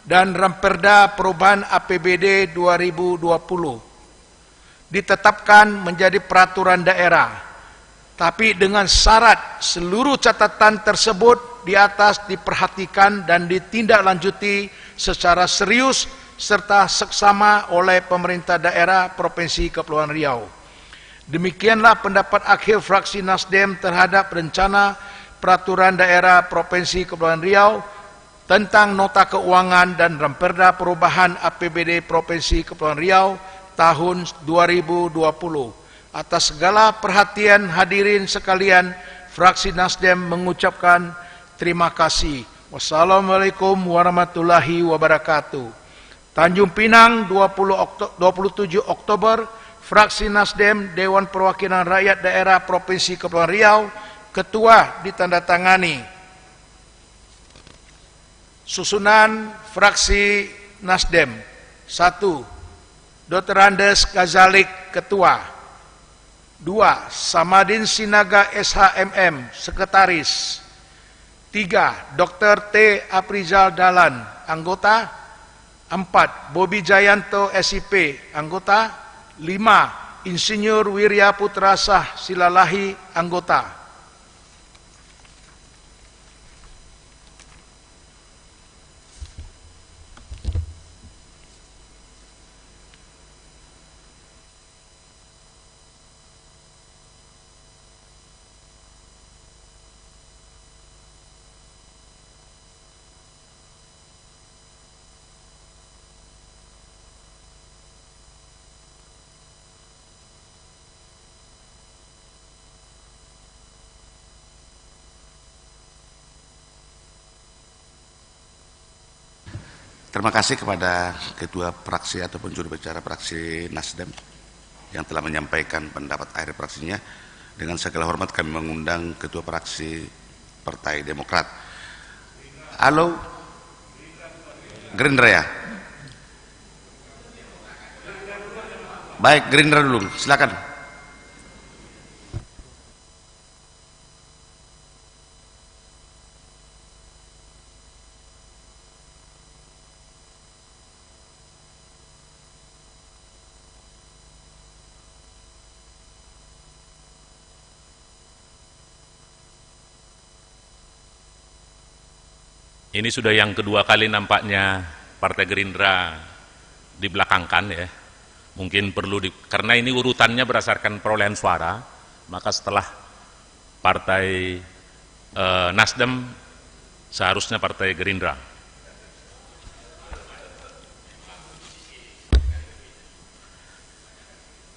S11: dan ramperda perubahan APBD 2020 ditetapkan menjadi peraturan daerah, tapi dengan syarat seluruh catatan tersebut di atas diperhatikan dan ditindaklanjuti secara serius serta seksama oleh pemerintah daerah Provinsi Kepulauan Riau. Demikianlah pendapat akhir fraksi Nasdem terhadap rencana peraturan daerah Provinsi Kepulauan Riau tentang nota keuangan dan ramperda perubahan APBD Provinsi Kepulauan Riau tahun 2020. Atas segala perhatian hadirin sekalian, fraksi Nasdem mengucapkan terima kasih. Wassalamualaikum warahmatullahi wabarakatuh. Tanjung Pinang, 27 Oktober, fraksi Nasdem, Dewan Perwakilan Rakyat Daerah Provinsi Kepulauan Riau, Ketua ditandatangani. Susunan fraksi Nasdem. 1. Dr. Andes Gazalik, Ketua. 2. Samadin Sinaga SHMM, Sekretaris. 3. Dr. T. Aprizal Dahlan, Anggota. 4. Bobi Jayanto SIP, Anggota. 5. Insinyur Wirya Putrasah Silalahi, Anggota.
S1: Terima kasih kepada Ketua Fraksi ataupun juru bicara Fraksi Nasdem yang telah menyampaikan pendapat akhir fraksinya. Dengan segala hormat kami mengundang Ketua Fraksi Partai Demokrat. Halo, Gerindra ya? Baik, Gerindra dulu, silakan.
S12: Ini sudah yang kedua kali nampaknya Partai Gerindra dibelakangkan ya. Mungkin perlu karena ini urutannya berdasarkan perolehan suara, maka setelah Partai Nasdem seharusnya Partai Gerindra.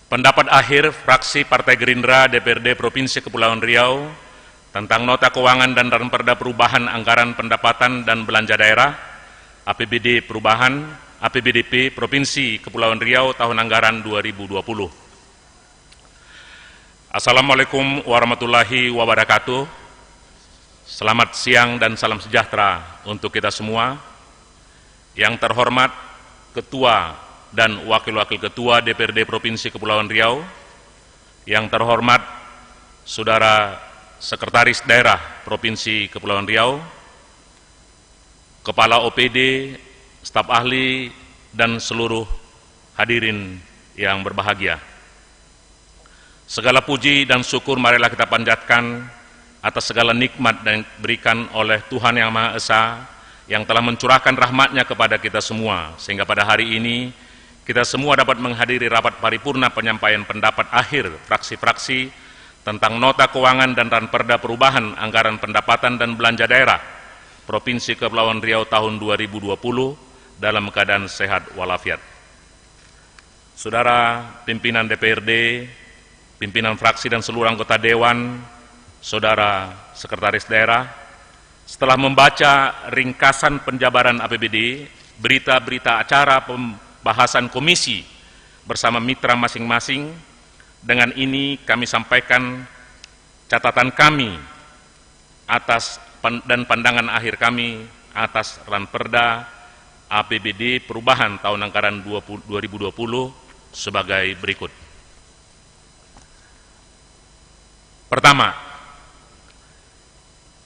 S12: Pendapat akhir fraksi Partai Gerindra DPRD Provinsi Kepulauan Riau tentang nota keuangan dan ranperda perubahan anggaran pendapatan dan belanja daerah APBD perubahan APBDP Provinsi Kepulauan Riau tahun anggaran 2020. Assalamualaikum warahmatullahi wabarakatuh. Selamat siang dan salam sejahtera untuk kita semua. Yang terhormat Ketua dan Wakil-Wakil Ketua DPRD Provinsi Kepulauan Riau, yang terhormat Saudara Sekretaris Daerah Provinsi Kepulauan Riau, Kepala OPD, staf ahli, dan seluruh hadirin yang berbahagia. Segala puji dan syukur marilah kita panjatkan atas segala nikmat yang diberikan oleh Tuhan Yang Maha Esa yang telah mencurahkan rahmat-Nya kepada kita semua, sehingga pada hari ini kita semua dapat menghadiri rapat paripurna penyampaian pendapat akhir fraksi-fraksi tentang nota keuangan dan ranperda perubahan anggaran pendapatan dan belanja daerah Provinsi Kepulauan Riau tahun 2020 dalam keadaan sehat walafiat. Saudara pimpinan DPRD, pimpinan fraksi dan seluruh anggota Dewan, Saudara Sekretaris Daerah, setelah membaca ringkasan penjabaran APBD, berita-berita acara pembahasan komisi bersama mitra masing-masing, dengan ini kami sampaikan catatan kami atas dan pandangan akhir kami atas ranperda APBD perubahan tahun anggaran 2020 sebagai berikut. Pertama,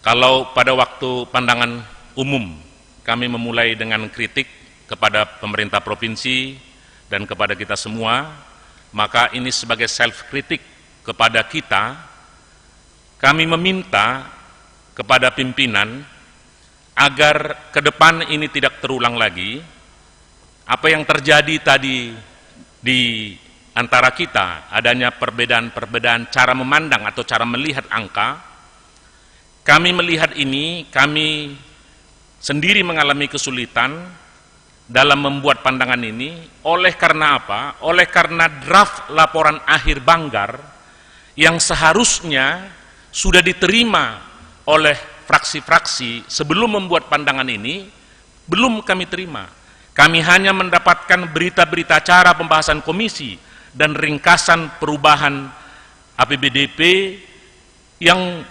S12: kalau pada waktu pandangan umum kami memulai dengan kritik kepada pemerintah provinsi dan kepada kita semua, maka ini sebagai self-kritik kepada kita, kami meminta kepada pimpinan agar ke depan ini tidak terulang lagi. Apa yang terjadi tadi di antara kita, adanya perbedaan-perbedaan cara memandang atau cara melihat angka, kami melihat ini, kami sendiri mengalami kesulitan dalam membuat pandangan ini. Oleh karena apa? Oleh karena draft laporan akhir Banggar yang seharusnya sudah diterima oleh fraksi-fraksi sebelum membuat pandangan ini, belum kami terima. Kami hanya mendapatkan berita-berita acara pembahasan komisi dan ringkasan perubahan APBDP yang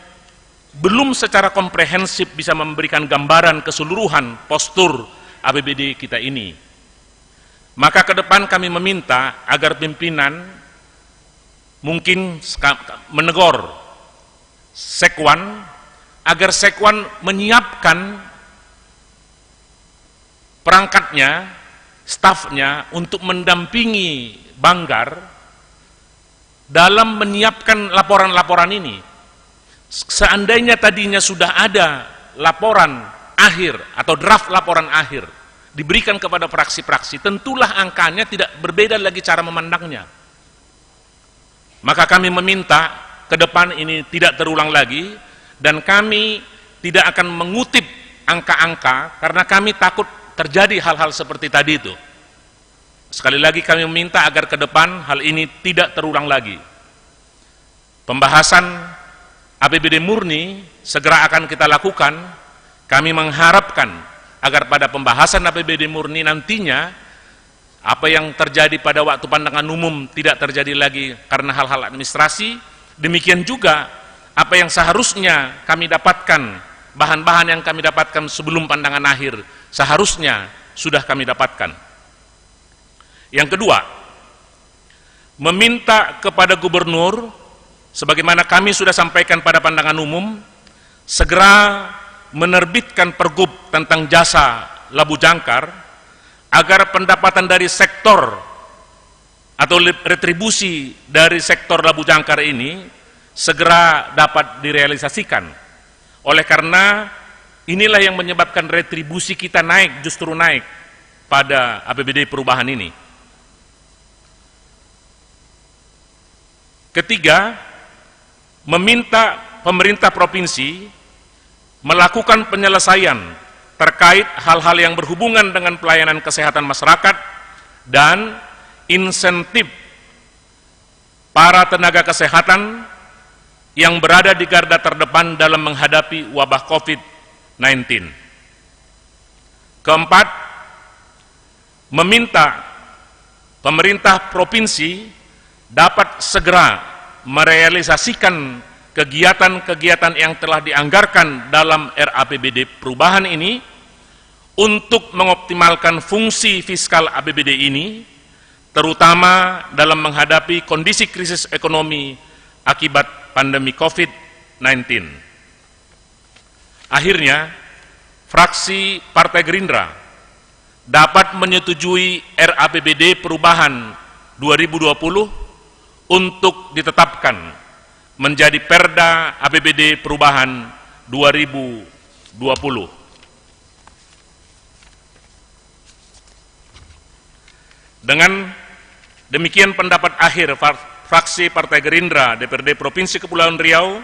S12: belum secara komprehensif bisa memberikan gambaran keseluruhan postur APBD kita ini. Maka ke depan kami meminta agar pimpinan mungkin menegur Sekwan agar Sekwan menyiapkan perangkatnya, stafnya untuk mendampingi Banggar dalam menyiapkan laporan-laporan ini. Seandainya tadinya sudah ada laporan akhir atau draft laporan akhir diberikan kepada fraksi-fraksi, tentulah angkanya tidak berbeda lagi cara memandangnya. Maka kami meminta ke depan ini tidak terulang lagi, dan kami tidak akan mengutip angka-angka karena kami takut terjadi hal-hal seperti tadi itu. Sekali lagi kami meminta agar ke depan hal ini tidak terulang lagi. Pembahasan APBD murni segera akan kita lakukan. Kami mengharapkan agar pada pembahasan APBD murni nantinya apa yang terjadi pada waktu pandangan umum tidak terjadi lagi karena hal-hal administrasi. Demikian juga apa yang seharusnya kami dapatkan, bahan-bahan yang kami dapatkan sebelum pandangan akhir seharusnya sudah kami dapatkan. Yang kedua, meminta kepada gubernur, sebagaimana kami sudah sampaikan pada pandangan umum, segera menerbitkan pergub tentang jasa labu jangkar agar pendapatan dari sektor atau retribusi dari sektor labu jangkar ini segera dapat direalisasikan. Oleh karena inilah yang menyebabkan retribusi kita naik, justru naik pada APBD perubahan ini. Ketiga, meminta pemerintah provinsi melakukan penyelesaian terkait hal-hal yang berhubungan dengan pelayanan kesehatan masyarakat dan insentif para tenaga kesehatan yang berada di garda terdepan dalam menghadapi wabah COVID-19. Keempat, meminta pemerintah provinsi dapat segera merealisasikan kegiatan-kegiatan yang telah dianggarkan dalam RAPBD perubahan ini untuk mengoptimalkan fungsi fiskal APBD ini, terutama dalam menghadapi kondisi krisis ekonomi akibat pandemi COVID-19. Akhirnya, fraksi Partai Gerindra dapat menyetujui RAPBD perubahan 2020 untuk ditetapkan menjadi Perda APBD perubahan 2020. Dengan demikian pendapat akhir fraksi Partai Gerindra DPRD Provinsi Kepulauan Riau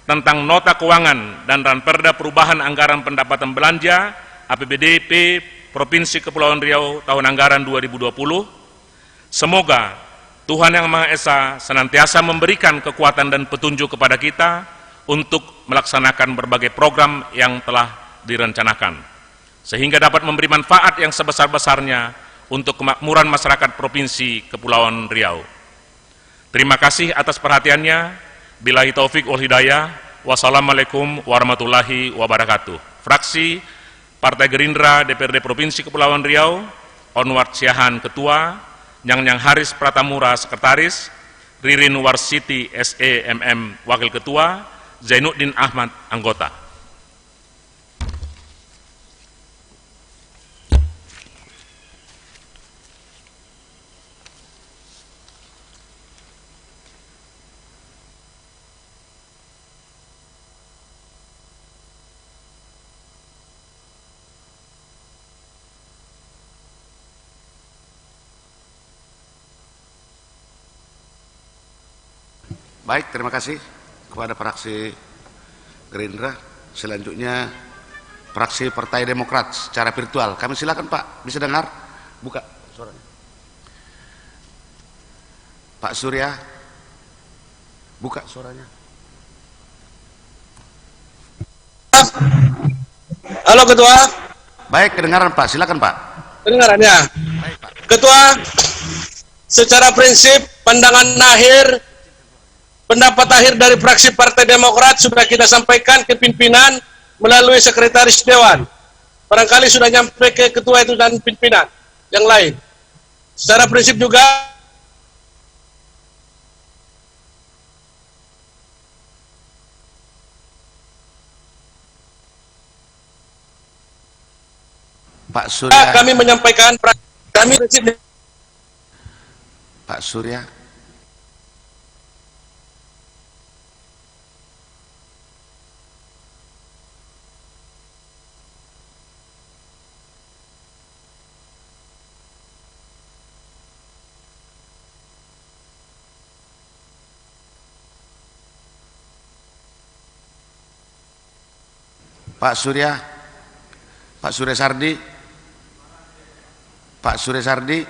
S12: tentang nota keuangan dan ranperda perubahan anggaran pendapatan belanja APBDP Provinsi Kepulauan Riau tahun anggaran 2020. Semoga Tuhan Yang Maha Esa senantiasa memberikan kekuatan dan petunjuk kepada kita untuk melaksanakan berbagai program yang telah direncanakan, sehingga dapat memberi manfaat yang sebesar-besarnya untuk kemakmuran masyarakat Provinsi Kepulauan Riau. Terima kasih atas perhatiannya. Billahi taufik wal hidayah. Wassalamualaikum warahmatullahi wabarakatuh. Fraksi Partai Gerindra DPRD Provinsi Kepulauan Riau, Onward Siahan Ketua, Nyang Haris Pratamura Sekretaris, Ririn Warsiti SEMM Wakil Ketua, Zainuddin Ahmad Anggota.
S1: Baik, terima kasih kepada fraksi Gerindra. Selanjutnya fraksi Partai Demokrat secara virtual. Kami silakan Pak, bisa dengar? Buka suaranya. Pak Surya, buka suaranya.
S13: Halo Ketua.
S1: Baik, kedengaran Pak, silakan Pak.
S13: Kedengaran ya.
S1: Baik, Pak.
S13: Ketua, secara prinsip pandangan akhir, pendapat akhir dari fraksi Partai Demokrat sudah kita sampaikan ke pimpinan melalui sekretaris Dewan. Barangkali sudah nyampe ke ketua itu dan pimpinan yang lain. Secara prinsip juga
S1: Pak Surya,
S13: kami menyampaikan kami prinsip.
S1: Pak Surya. Pak Surya, Pak Surya Sardi, Pak Surya Sardi.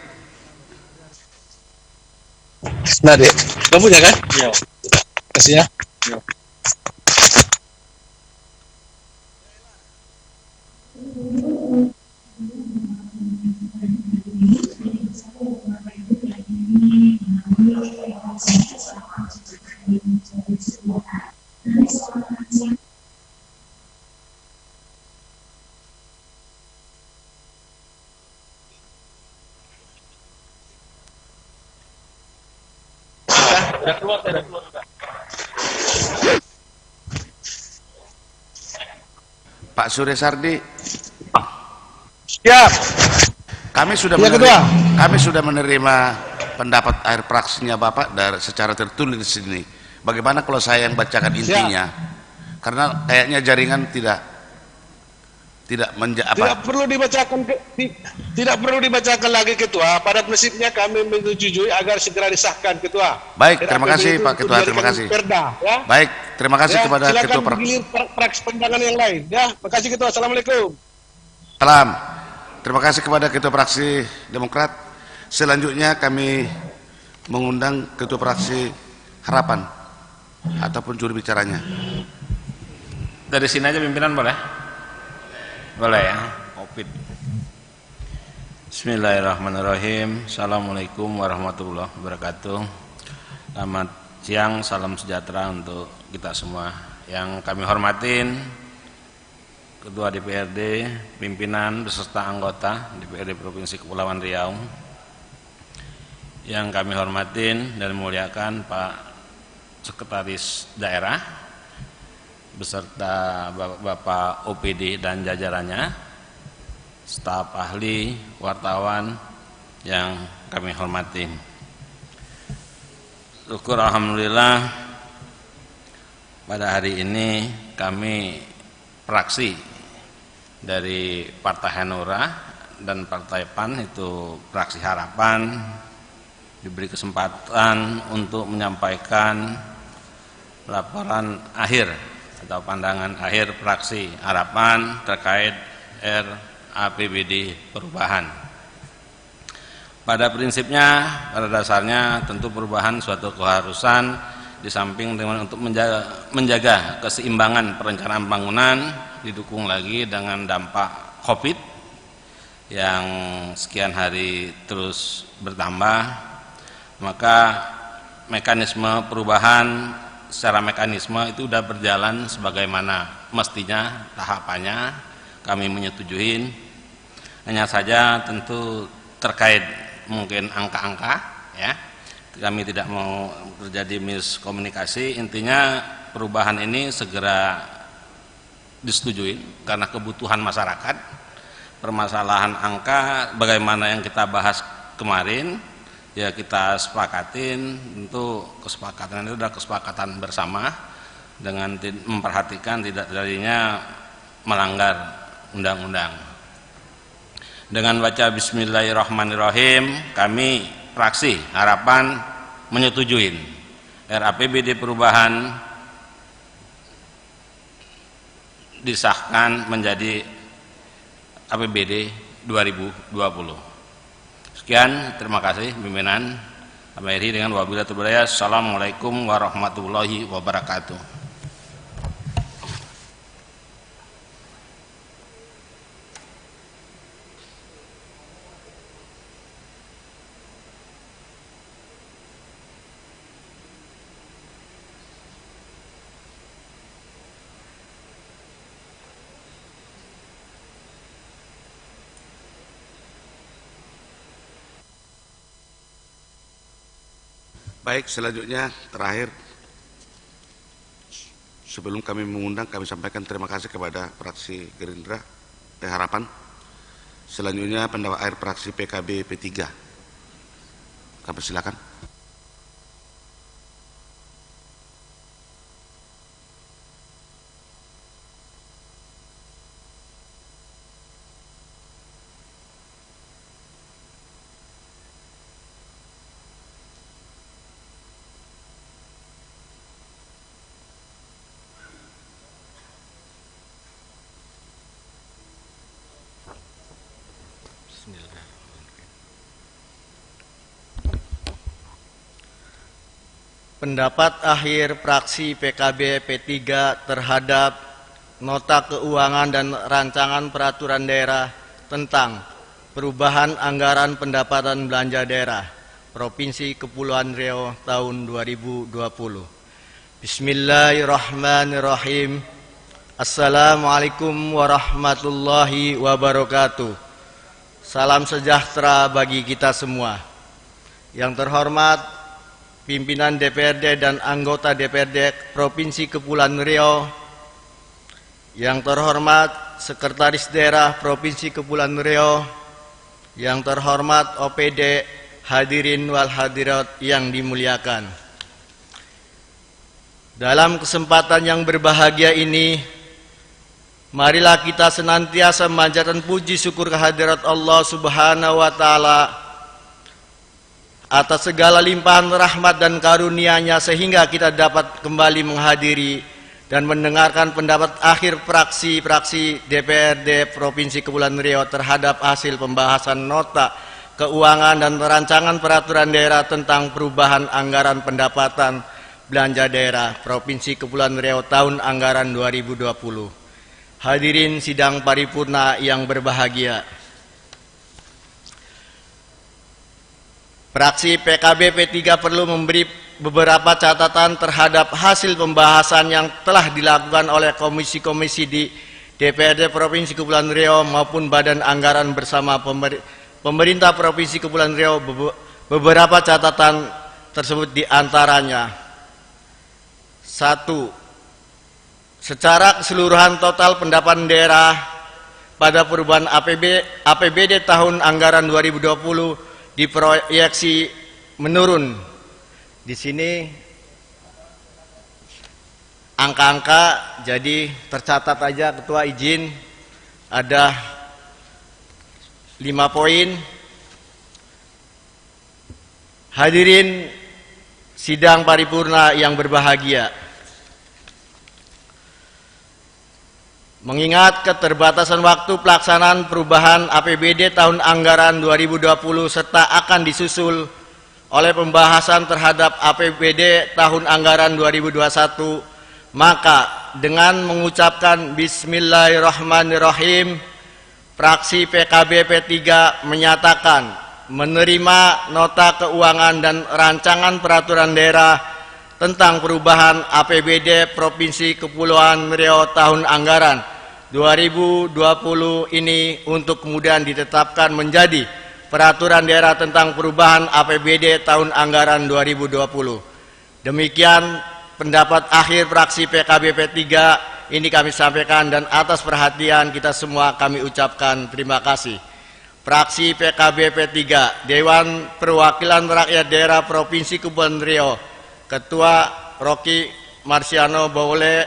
S13: Nah, Dek, kamu punya kan? Iya. Kasih ya. Iya.
S1: Pak Surya Sardi.
S13: Siap.
S1: Kami sudah menerima pendapat akhir praksinya Bapak secara tertulis di sini. Bagaimana kalau saya yang bacakan intinya? Karena kayaknya jaringan tidak
S13: perlu dibacakan lagi Ketua. Pada prinsipnya kami menyetujui agar segera disahkan Ketua.
S1: Baik, terima kasih Pak Ketua, terima kasih.
S13: Perda, ya.
S1: Baik, terima kasih kepada Ketua
S13: Silakan bergilir praksi pandangan yang lain. Ya, terima kasih Ketua. Assalamualaikum.
S1: Salam. Terima kasih kepada Ketua Fraksi Demokrat. Selanjutnya kami mengundang Ketua Fraksi Harapan ataupun juru bicaranya.
S8: Dari sini aja pimpinan boleh? Boleh ya. Covid. Bismillahirrahmanirrahim. Assalamualaikum warahmatullahi wabarakatuh. Selamat siang, salam sejahtera untuk kita semua. Yang kami hormatin Ketua DPRD, pimpinan beserta anggota DPRD Provinsi Kepulauan Riau. Yang kami hormatin dan muliakan Pak Sekretaris Daerah beserta Bapak OPD dan jajarannya, staf ahli, wartawan yang kami hormati. Syukur alhamdulillah pada hari ini kami fraksi dari Partai Hanura dan Partai PAN, itu Fraksi Harapan, diberi kesempatan untuk menyampaikan laporan akhir atau pandangan akhir Fraksi Harapan terkait RAPBD perubahan. Pada prinsipnya, pada dasarnya tentu perubahan suatu keharusan, di samping dengan untuk menjaga keseimbangan perencanaan pembangunan, didukung lagi dengan dampak COVID yang sekian hari terus bertambah, maka mekanisme perubahan secara mekanisme itu sudah berjalan sebagaimana mestinya tahapannya, kami menyetujui. Hanya saja tentu terkait mungkin angka-angka, ya, kami tidak mau terjadi miskomunikasi. Intinya perubahan ini segera disetujui karena kebutuhan masyarakat. Permasalahan angka bagaimana yang kita bahas kemarin, ya kita sepakatin. Tentu kesepakatan itu adalah kesepakatan bersama dengan memperhatikan tidak terjadinya melanggar undang-undang. Dengan baca Bismillahirrahmanirrahim, kami Fraksi Harapan menyetujui RAPBD perubahan disahkan menjadi APBD 2020. Sekian, terima kasih pimpinan. Kami akhiri dengan wabillahi taufiq wal hidayah. Assalamualaikum warahmatullahi wabarakatuh.
S1: Baik, selanjutnya terakhir sebelum kami mengundang, kami sampaikan terima kasih kepada Fraksi Gerindra Harapan. Selanjutnya pendapat akhir Fraksi PKB P3. Kami silakan.
S14: Pendapat akhir fraksi PKB P3 terhadap Nota Keuangan dan Rancangan Peraturan Daerah tentang perubahan anggaran pendapatan belanja daerah Provinsi Kepulauan Riau tahun 2020. Bismillahirrahmanirrahim. Assalamualaikum warahmatullahi wabarakatuh. Salam sejahtera bagi kita semua. Yang terhormat pimpinan DPRD dan anggota DPRD Provinsi Kepulauan Riau, yang terhormat Sekretaris Daerah Provinsi Kepulauan Riau, yang terhormat OPD, hadirin wal hadirat yang dimuliakan. Dalam kesempatan yang berbahagia ini, marilah kita senantiasa memanjatkan puji syukur kehadirat Allah Subhanahu wa Ta'ala atas segala limpahan rahmat dan karunia-Nya, sehingga kita dapat kembali menghadiri dan mendengarkan pendapat akhir fraksi-fraksi DPRD Provinsi Kepulauan Riau terhadap hasil pembahasan nota keuangan dan rancangan peraturan daerah tentang perubahan anggaran pendapatan belanja daerah Provinsi Kepulauan Riau tahun anggaran 2020. Hadirin sidang paripurna yang berbahagia, fraksi PKB P3 perlu memberi beberapa catatan terhadap hasil pembahasan yang telah dilakukan oleh komisi-komisi di DPRD Provinsi Kepulauan Riau maupun Badan Anggaran bersama pemerintah Provinsi Kepulauan Riau. Beberapa catatan tersebut diantaranya: 1. Secara keseluruhan total pendapatan daerah pada perubahan APBD tahun anggaran 2020 diproyeksi menurun. Di sini angka-angka jadi tercatat aja, Ketua izin, ada 5 poin. Hadirin sidang paripurna yang berbahagia, mengingat keterbatasan waktu pelaksanaan perubahan APBD tahun anggaran 2020 serta akan disusul oleh pembahasan terhadap APBD tahun anggaran 2021, maka dengan mengucapkan Bismillahirrahmanirrahim, fraksi PKB P3 menyatakan menerima nota keuangan dan rancangan peraturan daerah tentang perubahan APBD Provinsi Kepulauan Riau tahun anggaran 2020 ini untuk kemudian ditetapkan menjadi peraturan daerah tentang perubahan APBD tahun anggaran 2020. Demikian pendapat akhir fraksi PKB P3 ini kami sampaikan, dan atas perhatian kita semua kami ucapkan terima kasih. Fraksi PKB P3, Dewan Perwakilan Rakyat Daerah Provinsi Kepulauan Riau, Ketua Rocky Marsiano Baule,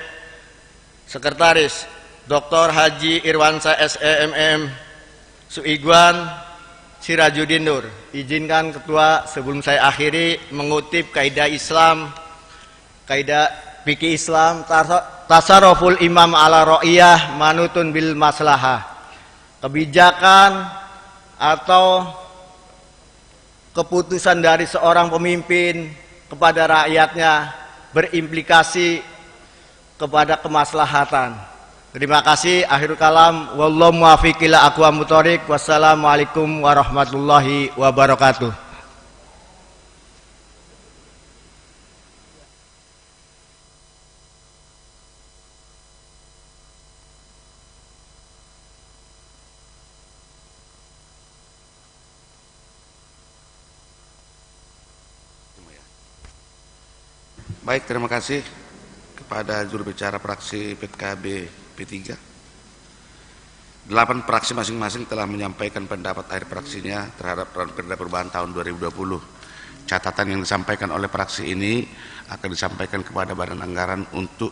S14: Sekretaris Dr. Haji Irwansyah SEMM Suiguan Sirajuddin Nur. Izinkan Ketua sebelum saya akhiri mengutip kaidah Islam, kaidah fikih Islam, tasarruful imam ala ra'iyah manutun bil maslahah. Kebijakan atau keputusan dari seorang pemimpin kepada rakyatnya berimplikasi kepada kemaslahatan. Terima kasih. Akhirul kalam. Wallahu muwaffiq ila aqwamit thoriq. Wassalamualaikum warahmatullahi wabarakatuh.
S1: Baik, terima kasih kepada juru bicara fraksi PKB P3. 8 fraksi masing-masing telah menyampaikan pendapat akhir fraksinya terhadap Perda Perubahan tahun 2020. Catatan yang disampaikan oleh fraksi ini akan disampaikan kepada Badan Anggaran untuk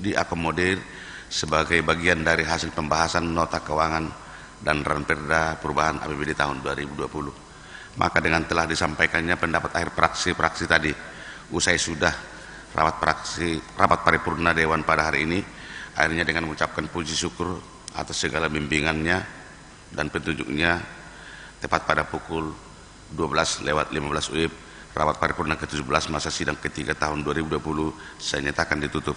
S1: diakomodir sebagai bagian dari hasil pembahasan nota keuangan dan Perda Perubahan APBD tahun 2020. Maka dengan telah disampaikannya pendapat akhir fraksi-fraksi tadi, usai sudah rapat paripurna Dewan pada hari ini, akhirnya dengan mengucapkan puji syukur atas segala bimbingannya dan petunjuknya, tepat pada pukul 12:15 WIB, rapat paripurna ke-17 masa sidang ketiga tahun 2020 saya nyatakan ditutup.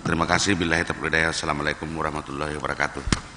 S1: Terima kasih. Billahi taufiq wal hidayah. Assalamualaikum warahmatullahi wabarakatuh.